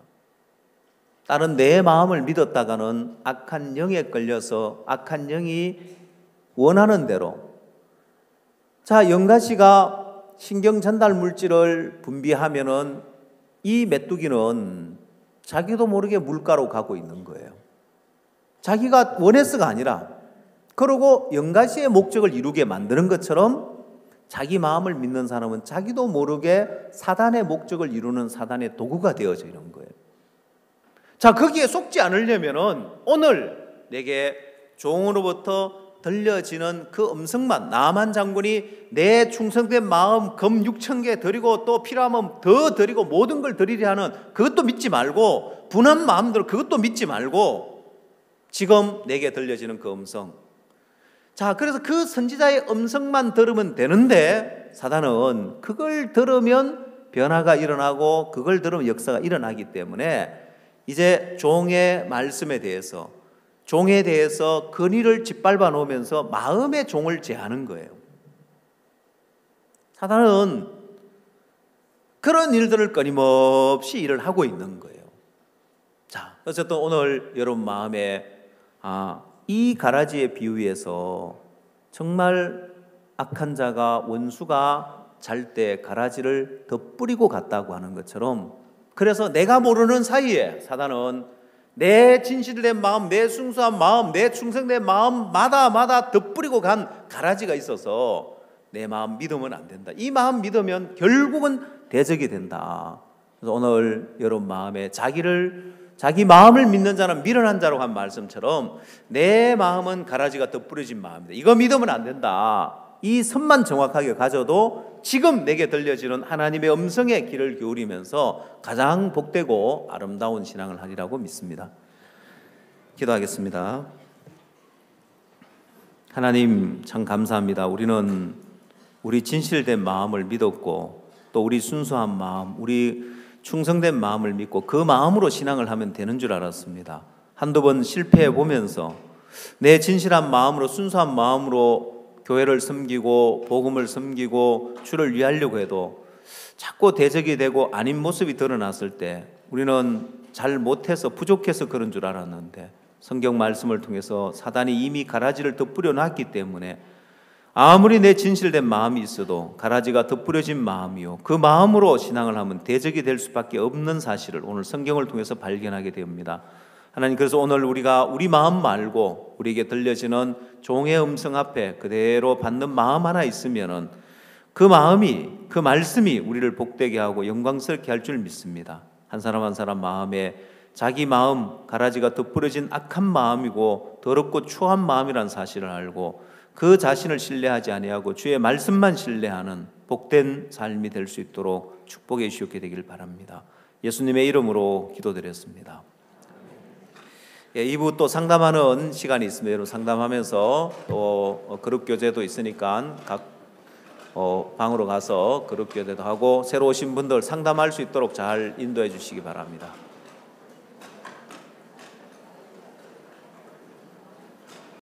다른 내 마음을 믿었다가는 악한 영에 걸려서 악한 영이 원하는 대로, 자, 영가시가 신경 전달 물질을 분비하면은 이 메뚜기는 자기도 모르게 물가로 가고 있는 거예요. 자기가 원해서가 아니라, 그러고 영가시의 목적을 이루게 만드는 것처럼 자기 마음을 믿는 사람은 자기도 모르게 사단의 목적을 이루는 사단의 도구가 되어져 있는 거예요. 자, 거기에 속지 않으려면은 오늘 내게 종으로부터 들려지는 그 음성만, 나아만 장군이 내 충성된 마음 금 6,000개 드리고 또 필요하면 더 드리고 모든 걸 드리려 하는 그것도 믿지 말고, 분한 마음대로 그것도 믿지 말고 지금 내게 들려지는 그 음성. 자, 그래서 그 선지자의 음성만 들으면 되는데 사단은 그걸 들으면 변화가 일어나고 그걸 들으면 역사가 일어나기 때문에 이제 종의 말씀에 대해서, 종에 대해서 근위를 짓밟아 놓으면서 마음의 종을 제하는 거예요. 사단은 그런 일들을 끊임없이 일을 하고 있는 거예요. 자, 어쨌든 오늘 여러분 마음에 이 가라지의 비유에서 정말 악한 자가, 원수가 잘 때 가라지를 덧뿌리고 갔다고 하는 것처럼, 그래서 내가 모르는 사이에 사단은 내 진실된 마음, 내 순수한 마음, 내 충성된 마음마다 덧뿌리고 간 가라지가 있어서 내 마음 믿으면 안 된다. 이 마음 믿으면 결국은 대적이 된다. 그래서 오늘 여러분 마음에 자기 마음을 믿는 자는 미련한 자라고 한 말씀처럼 내 마음은 가라지가 덧뿌려진 마음이다. 이거 믿으면 안 된다. 이 선만 정확하게 가져도 지금 내게 들려지는 하나님의 음성에 귀를 기울이면서 가장 복되고 아름다운 신앙을 하리라고 믿습니다. 기도하겠습니다. 하나님 참 감사합니다. 우리는 우리 진실된 마음을 믿었고 또 우리 순수한 마음, 우리 충성된 마음을 믿고 그 마음으로 신앙을 하면 되는 줄 알았습니다. 한두 번 실패해 보면서 내 진실한 마음으로, 순수한 마음으로 교회를 섬기고 복음을 섬기고 주를 위하려고 해도 자꾸 대적이 되고 아닌 모습이 드러났을 때 우리는 잘 못해서 부족해서 그런 줄 알았는데 성경 말씀을 통해서 사단이 이미 가라지를 덧뿌려 놨기 때문에 아무리 내 진실된 마음이 있어도 가라지가 덧뿌려진 마음이요, 그 마음으로 신앙을 하면 대적이 될 수밖에 없는 사실을 오늘 성경을 통해서 발견하게 됩니다. 하나님, 그래서 오늘 우리가 우리 마음 말고 우리에게 들려지는 종의 음성 앞에 그대로 받는 마음 하나 있으면은 그 마음이, 그 말씀이 우리를 복되게 하고 영광스럽게 할 줄 믿습니다. 한 사람 한 사람 마음에 자기 마음, 가라지가 덧뿌려진 악한 마음이고 더럽고 추한 마음이라는 사실을 알고 그 자신을 신뢰하지 아니하고 주의 말씀만 신뢰하는 복된 삶이 될 수 있도록 축복해 주시게 되길 바랍니다. 예수님의 이름으로 기도드렸습니다. 2부 또 상담하는 시간이 있습니다. 여러분 상담하면서 또 그룹교제도 있으니까 각 방으로 가서 그룹교제도 하고 새로 오신 분들 상담할 수 있도록 잘 인도해 주시기 바랍니다.